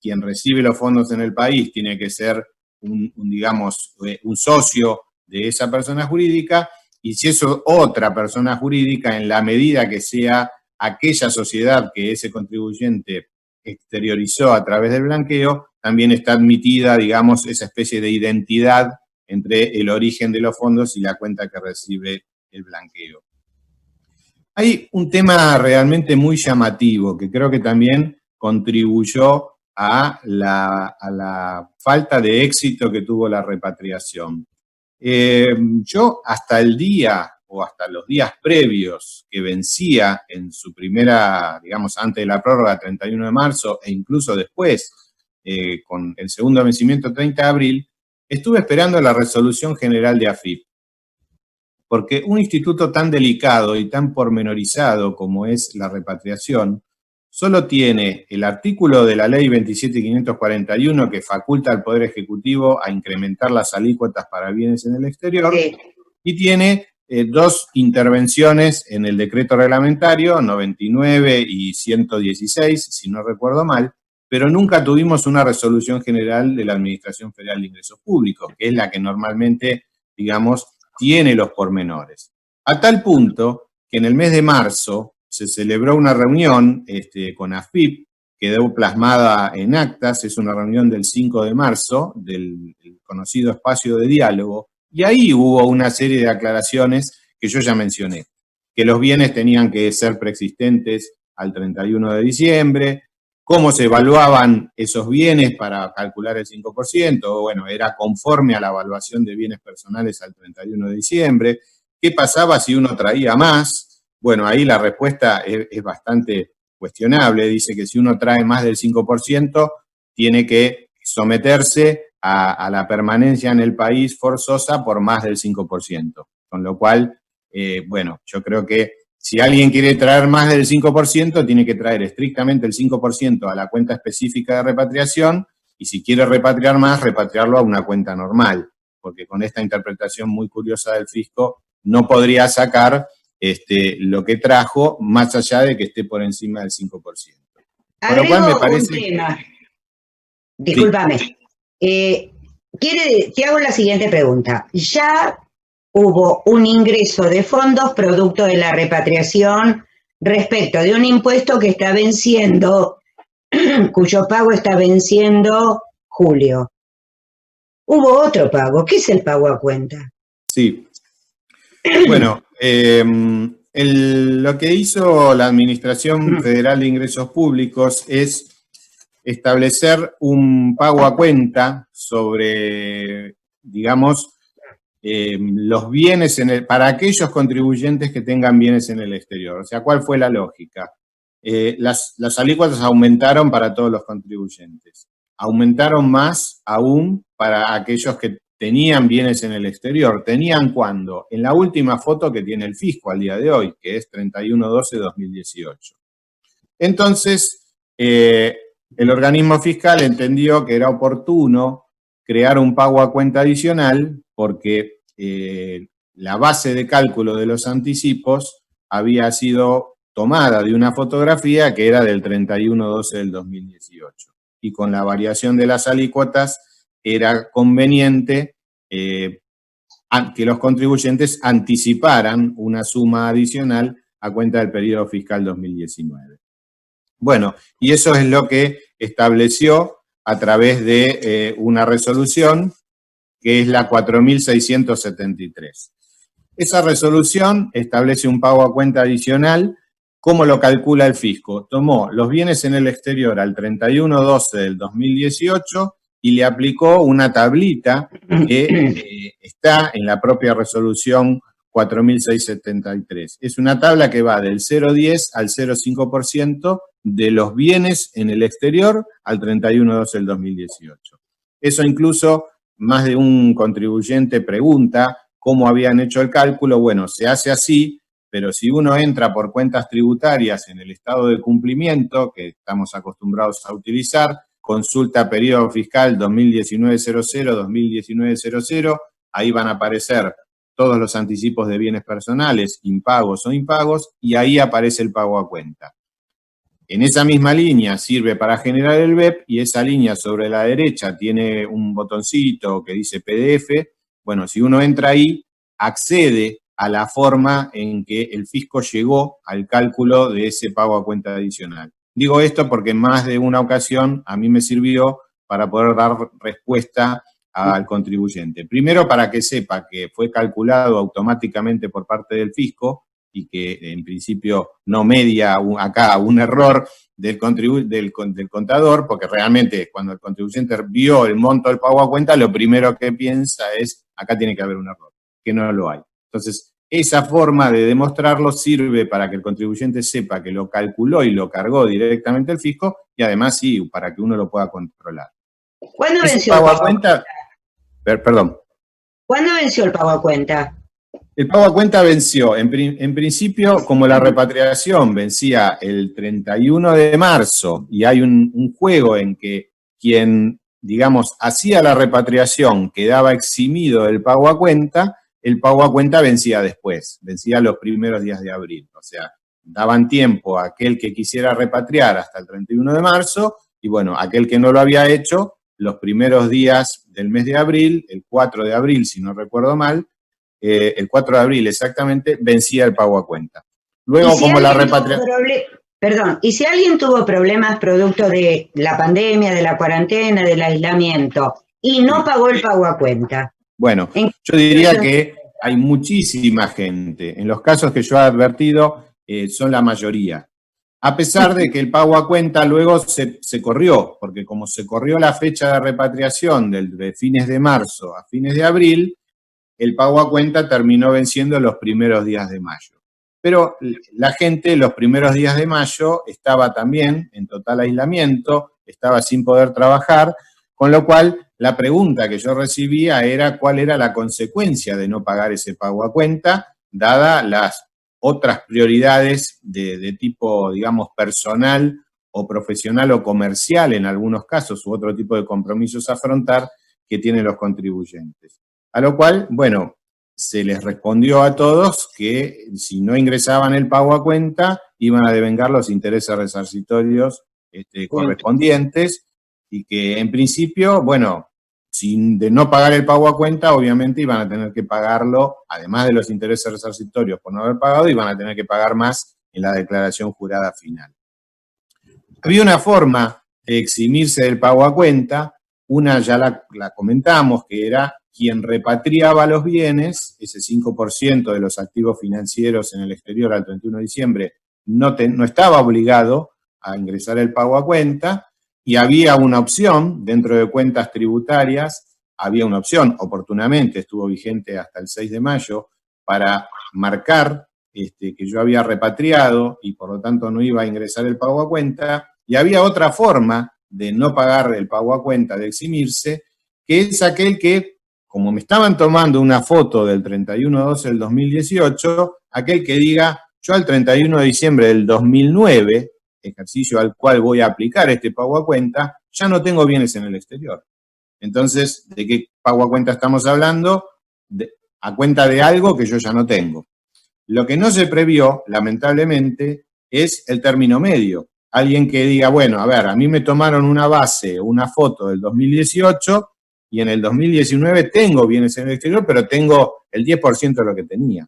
quien recibe los fondos en el país tiene que ser digamos, un socio de esa persona jurídica, y si es otra persona jurídica, en la medida que sea aquella sociedad que ese contribuyente exteriorizó a través del blanqueo, también está admitida, digamos, esa especie de identidad entre el origen de los fondos y la cuenta que recibe el blanqueo. Hay un tema realmente muy llamativo que creo que también contribuyó a la falta de éxito que tuvo la repatriación. Yo hasta el día o hasta los días previos que vencía en su primera, digamos, antes de la prórroga 31 de marzo e incluso después, con el segundo vencimiento 30 de abril, estuve esperando la resolución general de AFIP. Porque un instituto tan delicado y tan pormenorizado como es la repatriación, solo tiene el artículo de la ley 27.541 que faculta al Poder Ejecutivo a incrementar las alícuotas para bienes en el exterior, sí, y tiene dos intervenciones en el decreto reglamentario, 99 y 116, si no recuerdo mal, pero nunca tuvimos una resolución general de la Administración Federal de Ingresos Públicos, que es la que normalmente, digamos, tiene los pormenores. A tal punto que en el mes de marzo se celebró una reunión con AFIP, quedó plasmada en actas, es una reunión del 5 de marzo, del conocido espacio de diálogo, y ahí hubo una serie de aclaraciones que yo ya mencioné, que los bienes tenían que ser preexistentes al 31 de diciembre, cómo se evaluaban esos bienes para calcular el 5%, bueno, era conforme a la evaluación de bienes personales al 31 de diciembre, qué pasaba si uno traía más, bueno, ahí la respuesta es bastante cuestionable, dice que si uno trae más del 5%, tiene que someterse a la permanencia en el país forzosa por más del 5%, con lo cual, bueno, yo creo que si alguien quiere traer más del 5%, tiene que traer estrictamente el 5% a la cuenta específica de repatriación, y si quiere repatriar más, repatriarlo a una cuenta normal, porque con esta interpretación muy curiosa del fisco, no podría sacar lo que trajo, más allá de que esté por encima del 5%. Con lo cual me parece... un tema. Discúlpame. Sí. Te hago la siguiente pregunta. Ya hubo un ingreso de fondos producto de la repatriación respecto de un impuesto que está venciendo, cuyo pago está venciendo julio. Hubo otro pago. ¿Qué es el pago a cuenta? Sí. Bueno, lo que hizo la Administración Federal de Ingresos Públicos es establecer un pago a cuenta sobre, digamos, los bienes para aquellos contribuyentes que tengan bienes en el exterior. O sea, ¿cuál fue la lógica? Las alícuotas aumentaron para todos los contribuyentes. Aumentaron más aún para aquellos que tenían bienes en el exterior. ¿Tenían cuándo? En la última foto que tiene el fisco al día de hoy, que es 31/12/2018. Entonces, el organismo fiscal entendió que era oportuno crear un pago a cuenta adicional porque la base de cálculo de los anticipos había sido tomada de una fotografía que era del 31/12/2018. Y con la variación de las alícuotas era conveniente que los contribuyentes anticiparan una suma adicional a cuenta del periodo fiscal 2019. Bueno, y eso es lo que estableció a través de una resolución que es la 4673. Esa resolución establece un pago a cuenta adicional. ¿Cómo lo calcula el fisco? Tomó los bienes en el exterior al 31/12/2018 y le aplicó una tablita que está en la propia resolución 4673. Es una tabla que va del 0,10 al 0,5% de los bienes en el exterior al 31/12/2018. Eso incluso más de un contribuyente pregunta cómo habían hecho el cálculo. Bueno, se hace así, pero si uno entra por cuentas tributarias en el estado de cumplimiento, que estamos acostumbrados a utilizar, consulta periodo fiscal 2019-00, 2019-00, ahí van a aparecer todos los anticipos de bienes personales, impagos o impagos, y ahí aparece el pago a cuenta. En esa misma línea sirve para generar el BEP, y esa línea sobre la derecha tiene un botoncito que dice PDF. Bueno, si uno entra ahí, accede a la forma en que el fisco llegó al cálculo de ese pago a cuenta adicional. Digo esto porque en más de una ocasión a mí me sirvió para poder dar respuesta al contribuyente. Primero, para que sepa que fue calculado automáticamente por parte del fisco y que en principio no media acá un error del contador, porque realmente cuando el contribuyente vio el monto del pago a cuenta, lo primero que piensa es, acá tiene que haber un error, que no lo hay. Entonces, esa forma de demostrarlo sirve para que el contribuyente sepa que lo calculó y lo cargó directamente el fisco, y además sí, para que uno lo pueda controlar. ¿Cuándo venció el pago a cuenta? Perdón. ¿Cuándo venció el pago a cuenta? El pago a cuenta venció, en principio, como la repatriación vencía el 31 de marzo, y hay un juego en que quien, digamos, hacía la repatriación quedaba eximido del pago a cuenta, el pago a cuenta vencía después, vencía los primeros días de abril. O sea, daban tiempo a aquel que quisiera repatriar hasta el 31 de marzo, y bueno, aquel que no lo había hecho, los primeros días del mes de abril, el 4 de abril, si no recuerdo mal, el 4 de abril exactamente, vencía el pago a cuenta. Luego, si como la repatriación... Perdón, y si alguien tuvo problemas producto de la pandemia, de la cuarentena, del aislamiento, y no pagó el pago a cuenta. Bueno, yo diría que hay muchísima gente. En los casos que yo he advertido, son la mayoría. A pesar de que el pago a cuenta luego se corrió, porque como se corrió la fecha de repatriación de fines de marzo a fines de abril, el pago a cuenta terminó venciendo los primeros días de mayo. Pero la gente los primeros días de mayo estaba también en total aislamiento, estaba sin poder trabajar, con lo cual la pregunta que yo recibía era cuál era la consecuencia de no pagar ese pago a cuenta, dada las otras prioridades de tipo, digamos, personal o profesional o comercial en algunos casos, u otro tipo de compromisos a afrontar que tienen los contribuyentes. A lo cual, bueno, se les respondió a todos que si no ingresaban el pago a cuenta, iban a devengar los intereses resarcitorios correspondientes, y que en principio, bueno, de no pagar el pago a cuenta, obviamente iban a tener que pagarlo, además de los intereses resarcitorios por no haber pagado, iban a tener que pagar más en la declaración jurada final. Había una forma de eximirse del pago a cuenta, una ya la comentamos, que era quien repatriaba los bienes, ese 5% de los activos financieros en el exterior al 31 de diciembre, no estaba obligado a ingresar el pago a cuenta, y había una opción dentro de cuentas tributarias, había una opción, oportunamente estuvo vigente hasta el 6 de mayo, para marcar que yo había repatriado y por lo tanto no iba a ingresar el pago a cuenta, y había otra forma de no pagar el pago a cuenta, de eximirse, que es aquel que, como me estaban tomando una foto del 31/12 del 2018, aquel que diga, yo al 31 de diciembre del 2009, ejercicio al cual voy a aplicar este pago a cuenta, ya no tengo bienes en el exterior. Entonces, ¿de qué pago a cuenta estamos hablando? A cuenta de algo que yo ya no tengo. Lo que no se previó, lamentablemente, es el término medio. Alguien que diga, bueno, a ver, a mí me tomaron una base, una foto del 2018, y en el 2019 tengo bienes en el exterior, pero tengo el 10% de lo que tenía.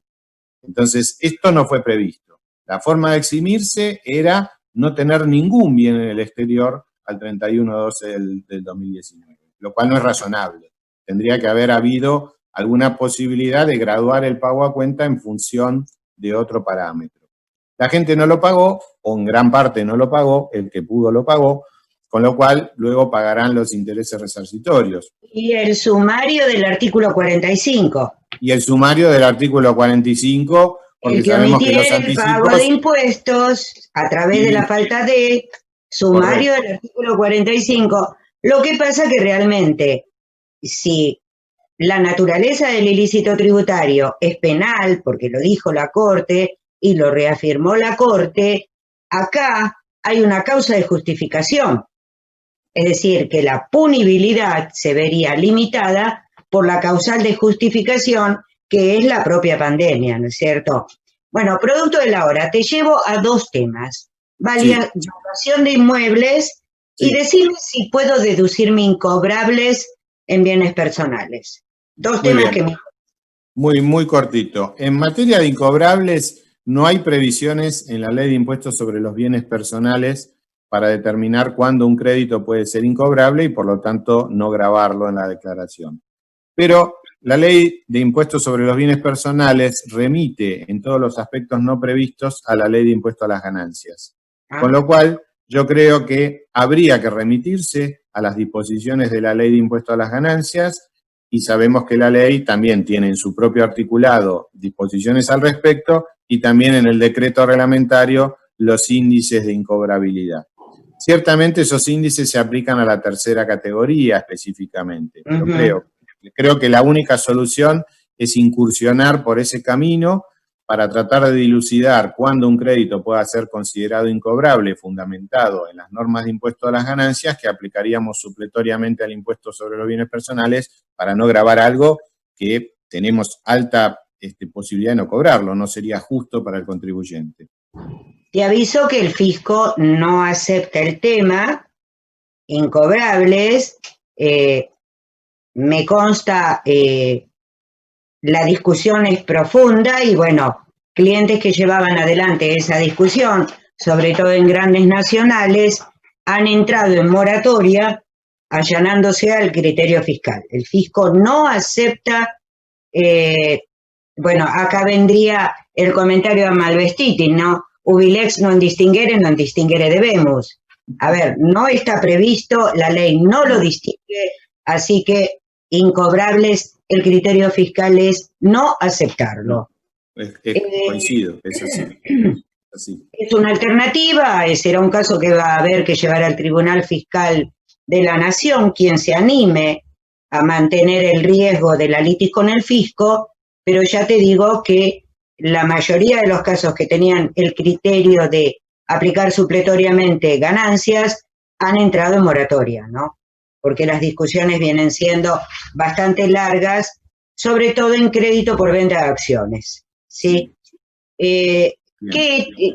Entonces, esto no fue previsto. La forma de eximirse era no tener ningún bien en el exterior al 31/12 del 2019, lo cual no es razonable. Tendría que haber habido alguna posibilidad de graduar el pago a cuenta en función de otro parámetro. La gente no lo pagó, o en gran parte no lo pagó, el que pudo lo pagó, con lo cual luego pagarán los intereses resarcitorios. Y el sumario del artículo 45. Y el sumario del artículo 45, porque el que sabemos que los omitiera el pago de impuestos a través de la falta de sumario del artículo 45. Lo que pasa que realmente, si la naturaleza del ilícito tributario es penal, porque lo dijo la Corte y lo reafirmó la Corte, acá hay una causa de justificación. Es decir, que la punibilidad se vería limitada por la causal de justificación, que es la propia pandemia, ¿no es cierto? Bueno, producto de la hora, te llevo a dos temas. Valuación de inmuebles y decirme si puedo deducirme incobrables en bienes personales. Dos temas que me... Muy cortito. En materia de incobrables, no hay previsiones en la Ley de Impuestos sobre los Bienes Personales para determinar cuándo un crédito puede ser incobrable y por lo tanto no gravarlo en la declaración. Pero la Ley de Impuestos sobre los Bienes Personales remite en todos los aspectos no previstos a la Ley de Impuesto a las Ganancias. Con lo cual, yo creo que habría que remitirse a las disposiciones de la Ley de Impuesto a las Ganancias, y sabemos que la ley también tiene en su propio articulado disposiciones al respecto, y también en el decreto reglamentario los índices de incobrabilidad. Ciertamente esos índices se aplican a la tercera categoría específicamente, pero creo que la única solución es incursionar por ese camino para tratar de dilucidar cuándo un crédito pueda ser considerado incobrable, fundamentado en las normas de impuesto a las ganancias que aplicaríamos supletoriamente al impuesto sobre los bienes personales, para no gravar algo que tenemos alta posibilidad de no cobrarlo, no sería justo para el contribuyente. Te aviso que el fisco no acepta el tema, incobrables, me consta, la discusión es profunda y bueno, clientes que llevaban adelante esa discusión, sobre todo en grandes nacionales, han entrado en moratoria allanándose al criterio fiscal. El fisco no acepta, bueno, acá vendría el comentario a Malvestiti, ¿no? Ubilex non distinguere debemos. A ver, no está previsto, la ley no lo distingue, así que incobrables, el criterio fiscal es no aceptarlo. Coincido, es así. Así. Es una alternativa, será un caso que va a haber que llevar al Tribunal Fiscal de la Nación, quien se anime a mantener el riesgo de la litis con el fisco, pero ya te digo que la mayoría de los casos que tenían el criterio de aplicar supletoriamente ganancias han entrado en moratoria, ¿no? Porque las discusiones vienen siendo bastante largas, sobre todo en crédito por venta de acciones, ¿sí? ¿Qué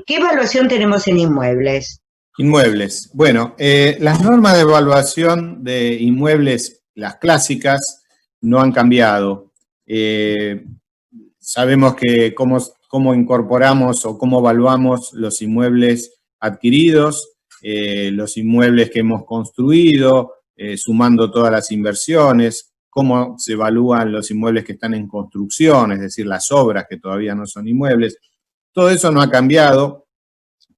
evaluación tenemos en inmuebles? Inmuebles. Bueno, las normas de evaluación de inmuebles, las clásicas, no han cambiado. Sabemos que cómo incorporamos o cómo evaluamos los inmuebles adquiridos, los inmuebles que hemos construido, sumando todas las inversiones, cómo se evalúan los inmuebles que están en construcción, es decir, las obras que todavía no son inmuebles. Todo eso no ha cambiado,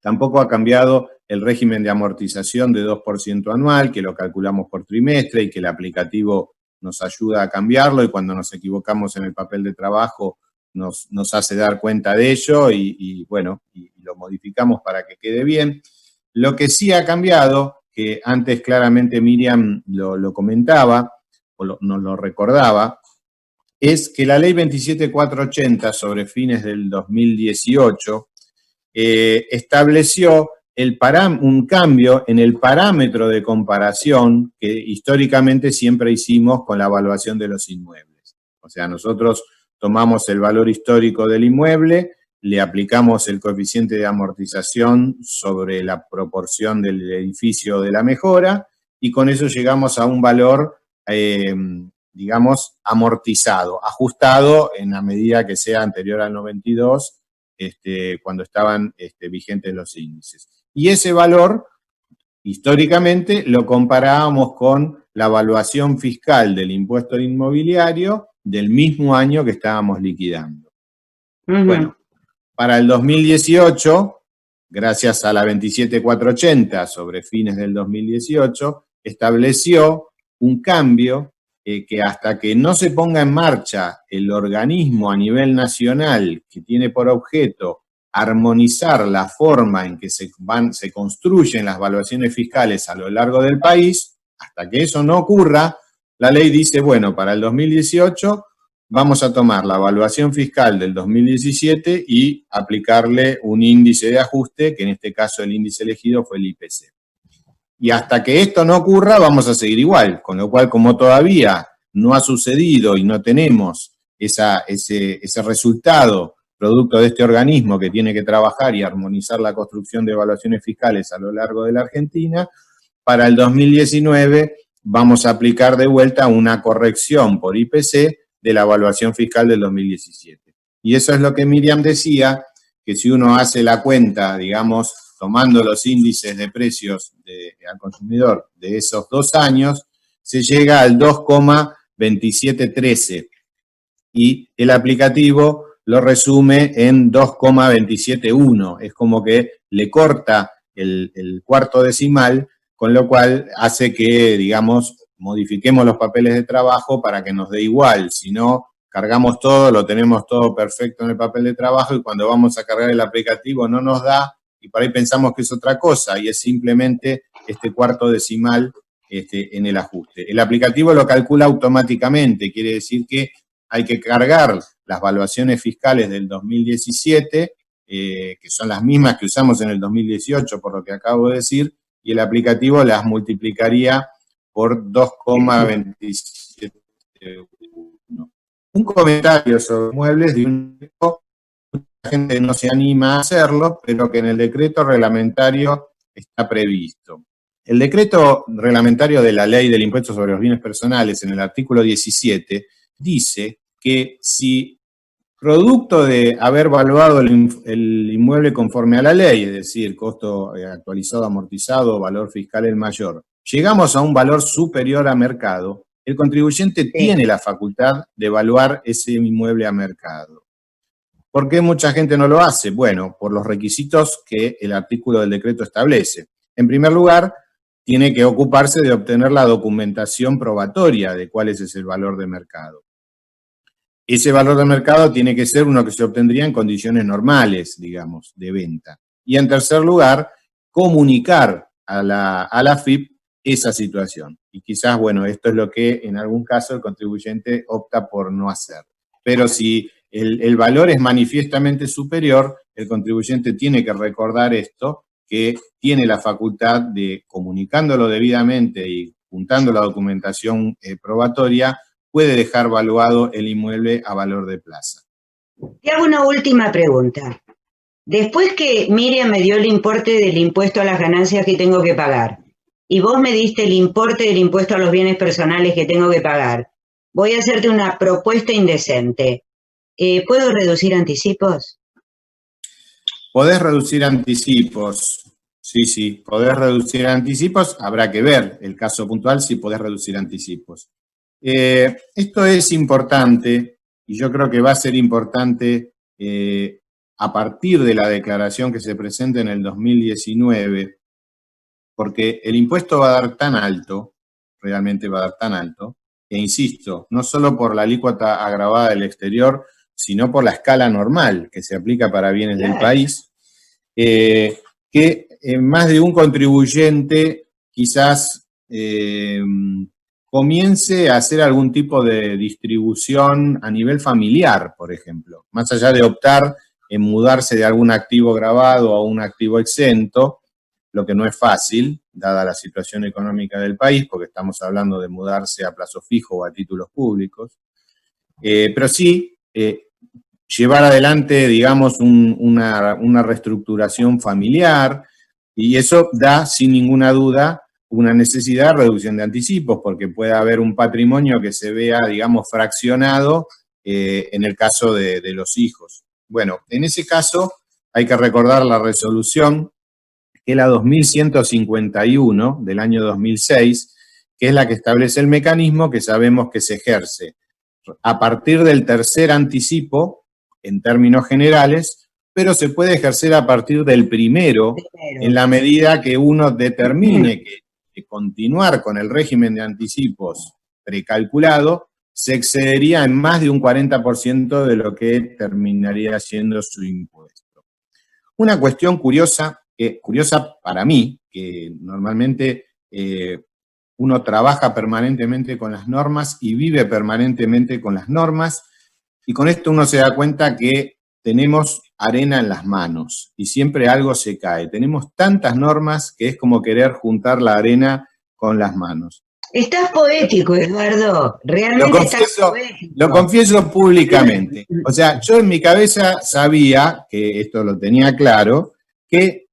tampoco ha cambiado el régimen de amortización de 2% anual, que lo calculamos por trimestre y que el aplicativo nos ayuda a cambiarlo, y cuando nos equivocamos en el papel de trabajo nos hace dar cuenta de ello y lo modificamos para que quede bien. Lo que sí ha cambiado, que antes claramente Miriam lo comentaba, o nos lo recordaba, es que la ley 27480 sobre fines del 2018 estableció un cambio en el parámetro de comparación que históricamente siempre hicimos con la evaluación de los inmuebles. O sea, nosotros tomamos el valor histórico del inmueble, le aplicamos el coeficiente de amortización sobre la proporción del edificio de la mejora y con eso llegamos a un valor, digamos, amortizado, ajustado en la medida que sea anterior al 92, cuando estaban vigentes los índices. Y ese valor, históricamente, lo comparábamos con la evaluación fiscal del impuesto inmobiliario del mismo año que estábamos liquidando. Bueno, para el 2018, gracias a la 27480 sobre fines del 2018, estableció un cambio que hasta que no se ponga en marcha el organismo a nivel nacional que tiene por objeto armonizar la forma en que se construyen las evaluaciones fiscales a lo largo del país, hasta que eso no ocurra, la ley dice, bueno, para el 2018 vamos a tomar la evaluación fiscal del 2017 y aplicarle un índice de ajuste, que en este caso el índice elegido fue el IPC. Y hasta que esto no ocurra, vamos a seguir igual, con lo cual, como todavía no ha sucedido y no tenemos ese resultado producto de este organismo que tiene que trabajar y armonizar la construcción de evaluaciones fiscales a lo largo de la Argentina, para el 2019 vamos a aplicar de vuelta una corrección por IPC de la evaluación fiscal del 2017. Y eso es lo que Miriam decía, que si uno hace la cuenta, digamos, tomando los índices de precios al consumidor de esos 2 años, se llega al 2,2713 y el aplicativo lo resume en 2,271. Es como que le corta el cuarto decimal, con lo cual hace que, digamos, modifiquemos los papeles de trabajo para que nos dé igual. Si no, cargamos todo, lo tenemos todo perfecto en el papel de trabajo y cuando vamos a cargar el aplicativo no nos da y por ahí pensamos que es otra cosa y es simplemente este cuarto decimal en el ajuste. El aplicativo lo calcula automáticamente, quiere decir que hay que cargar las evaluaciones fiscales del 2017, que son las mismas que usamos en el 2018, por lo que acabo de decir, y el aplicativo las multiplicaría por 2,27. un comentario sobre muebles de un decreto, la gente no se anima a hacerlo, pero que en el decreto reglamentario está previsto. El decreto reglamentario de la Ley del Impuesto sobre los Bienes Personales, en el artículo 17, dice que si producto de haber valuado el inmueble conforme a la ley, es decir, costo actualizado, amortizado, valor fiscal el mayor, llegamos a un valor superior a mercado, el contribuyente tiene la facultad de evaluar ese inmueble a mercado. ¿Por qué mucha gente no lo hace? Bueno, por los requisitos que el artículo del decreto establece. En primer lugar, tiene que ocuparse de obtener la documentación probatoria de cuál es ese valor de mercado. Ese valor de mercado tiene que ser uno que se obtendría en condiciones normales, digamos, de venta. Y en tercer lugar, comunicar a la AFIP esa situación. Y quizás, bueno, esto es lo que en algún caso el contribuyente opta por no hacer. Pero si el valor es manifiestamente superior, el contribuyente tiene que recordar esto, que tiene la facultad de, comunicándolo debidamente y juntando la documentación probatoria, puede dejar valuado el inmueble a valor de plaza. Te hago una última pregunta. Después que Miriam me dio el importe del impuesto a las ganancias que tengo que pagar, y vos me diste el importe del impuesto a los bienes personales que tengo que pagar, voy a hacerte una propuesta indecente. ¿Puedo reducir anticipos? ¿Podés reducir anticipos? Sí, podés reducir anticipos. Habrá que ver el caso puntual si podés reducir anticipos. Esto es importante y yo creo que va a ser importante a partir de la declaración que se presenta en el 2019, porque el impuesto va a dar tan alto, realmente va a dar tan alto, e insisto, no solo por la alícuota agravada del exterior, sino por la escala normal que se aplica para bienes del país, que más de un contribuyente quizás comience a hacer algún tipo de distribución a nivel familiar, por ejemplo, más allá de optar en mudarse de algún activo gravado a un activo exento, lo que no es fácil, dada la situación económica del país, porque estamos hablando de mudarse a plazo fijo o a títulos públicos, pero sí llevar adelante, digamos, una reestructuración familiar, y eso da, sin ninguna duda, una necesidad de reducción de anticipos, porque puede haber un patrimonio que se vea, digamos, fraccionado en el caso de los hijos. Bueno, en ese caso hay que recordar la resolución, que es la 2151 del año 2006, que es la que establece el mecanismo que sabemos que se ejerce a partir del tercer anticipo, en términos generales, pero se puede ejercer a partir del primero, en la medida que uno determine que continuar con el régimen de anticipos precalculado se excedería en más de un 40% de lo que terminaría siendo su impuesto. Una cuestión curiosa para mí, que normalmente uno trabaja permanentemente con las normas y vive permanentemente con las normas, y con esto uno se da cuenta que tenemos arena en las manos y siempre algo se cae. Tenemos tantas normas que es como querer juntar la arena con las manos. Estás poético, Eduardo. Realmente estás poético. Lo confieso públicamente. O sea, yo en mi cabeza sabía, que esto lo tenía claro, que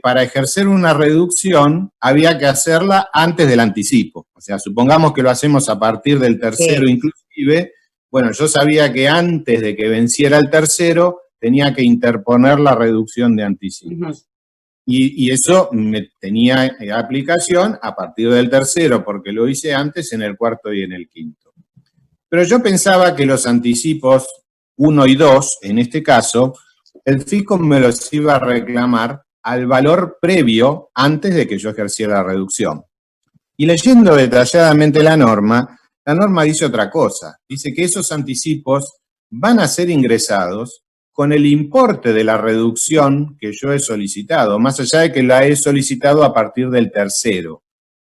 para ejercer una reducción había que hacerla antes del anticipo. O sea, supongamos que lo hacemos a partir del tercero inclusive. Bueno, yo sabía que antes de que venciera el tercero tenía que interponer la reducción de anticipos. Y eso me tenía aplicación a partir del tercero, porque lo hice antes en el cuarto y en el quinto. Pero yo pensaba que los anticipos 1 y 2, en este caso, el fisco me los iba a reclamar al valor previo antes de que yo ejerciera la reducción. Y leyendo detalladamente la norma dice otra cosa. Dice que esos anticipos van a ser ingresados con el importe de la reducción que yo he solicitado, más allá de que la he solicitado a partir del tercero.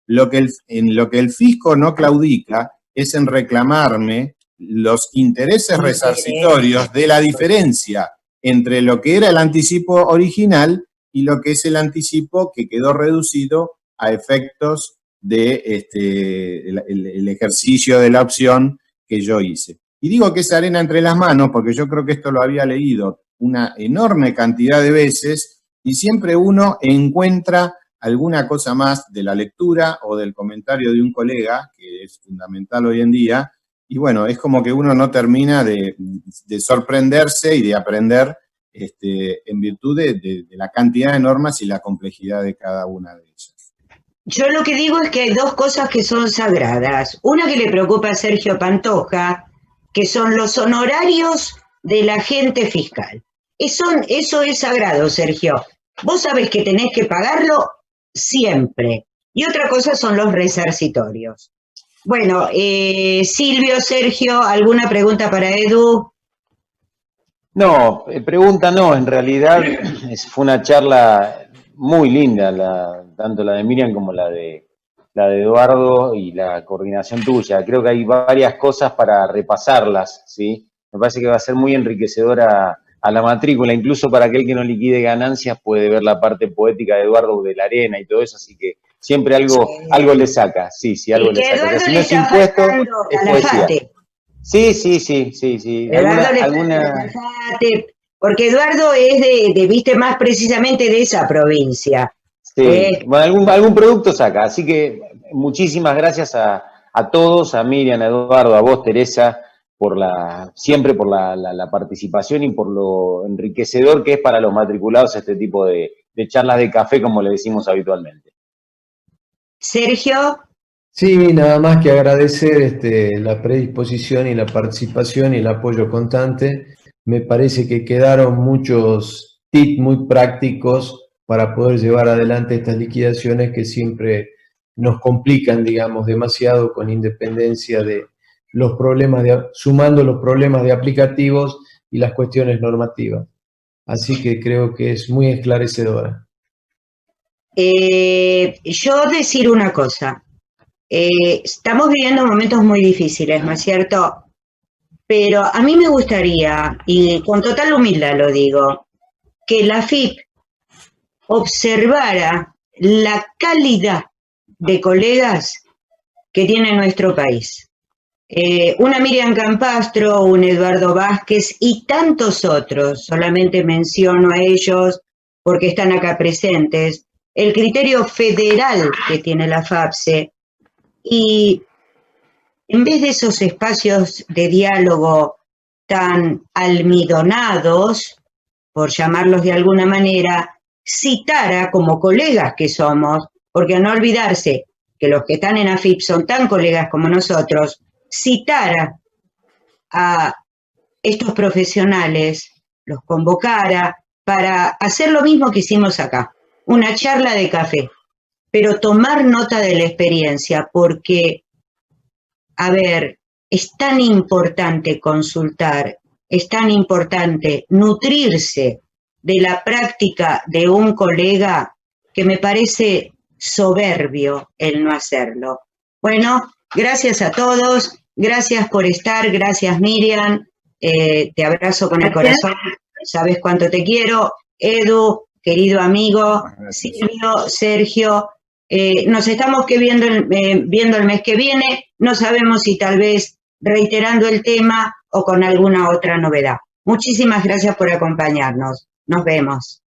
En lo que el fisco no claudica es en reclamarme los intereses resarcitorios de la diferencia entre lo que era el anticipo original y lo que es el anticipo que quedó reducido a efectos de el ejercicio de la opción que yo hice. Y digo que es arena entre las manos porque yo creo que esto lo había leído una enorme cantidad de veces y siempre uno encuentra alguna cosa más de la lectura o del comentario de un colega, que es fundamental hoy en día, y bueno, es como que uno no termina de sorprenderse y de aprender en virtud de la cantidad de normas y la complejidad de cada una de ellas. Yo lo que digo es que hay dos cosas que son sagradas. Una que le preocupa a Sergio Pantoja, que son los honorarios del agente fiscal. Eso es sagrado, Sergio. Vos sabés que tenés que pagarlo siempre. Y otra cosa son los resarcitorios. Bueno, Silvio, Sergio, ¿alguna pregunta para Edu? No, pregunta no, en realidad fue una charla muy linda, tanto la de Miriam como la de Eduardo y la coordinación tuya. Creo que hay varias cosas para repasarlas, ¿sí? Me parece que va a ser muy enriquecedora a la matrícula, incluso para aquel que no liquide ganancias puede ver la parte poética de Eduardo de la Arena y todo eso, así que siempre algo le saca, sí, algo le saca. O sea, si no es impuesto, es poesía. Sí. Porque Eduardo es viste, más precisamente de esa provincia. Sí, bueno, algún producto saca, así que muchísimas gracias a todos, a Miriam, a Eduardo, a vos, Teresa, siempre por la participación y por lo enriquecedor que es para los matriculados este tipo de charlas de café, como le decimos habitualmente. Sergio. Sí, nada más que agradecer la predisposición y la participación y el apoyo constante. Me parece que quedaron muchos tips muy prácticos para poder llevar adelante estas liquidaciones que siempre nos complican, digamos, demasiado con independencia de los problemas, sumando los problemas de aplicativos y las cuestiones normativas. Así que creo que es muy esclarecedora. Yo decir una cosa. Estamos viviendo momentos muy difíciles, ¿no es cierto? Pero a mí me gustaría, y con total humildad lo digo, que la AFIP observara la calidad de colegas que tiene nuestro país. Una Miriam Campastro, un Eduardo Vázquez y tantos otros, solamente menciono a ellos porque están acá presentes, el criterio federal que tiene la FAPSE. Y en vez de esos espacios de diálogo tan almidonados, por llamarlos de alguna manera, citara como colegas que somos, porque no olvidarse que los que están en AFIP son tan colegas como nosotros, citara a estos profesionales, los convocara para hacer lo mismo que hicimos acá, una charla de café. Pero tomar nota de la experiencia, porque, a ver, es tan importante consultar, es tan importante nutrirse de la práctica de un colega que me parece soberbio el no hacerlo. Bueno, gracias a todos, gracias por estar, gracias Miriam, te abrazo con el corazón, sabes cuánto te quiero, Edu, querido amigo, Silvio, Sergio. Nos estamos viendo el mes que viene, no sabemos si tal vez reiterando el tema o con alguna otra novedad. Muchísimas gracias por acompañarnos. Nos vemos.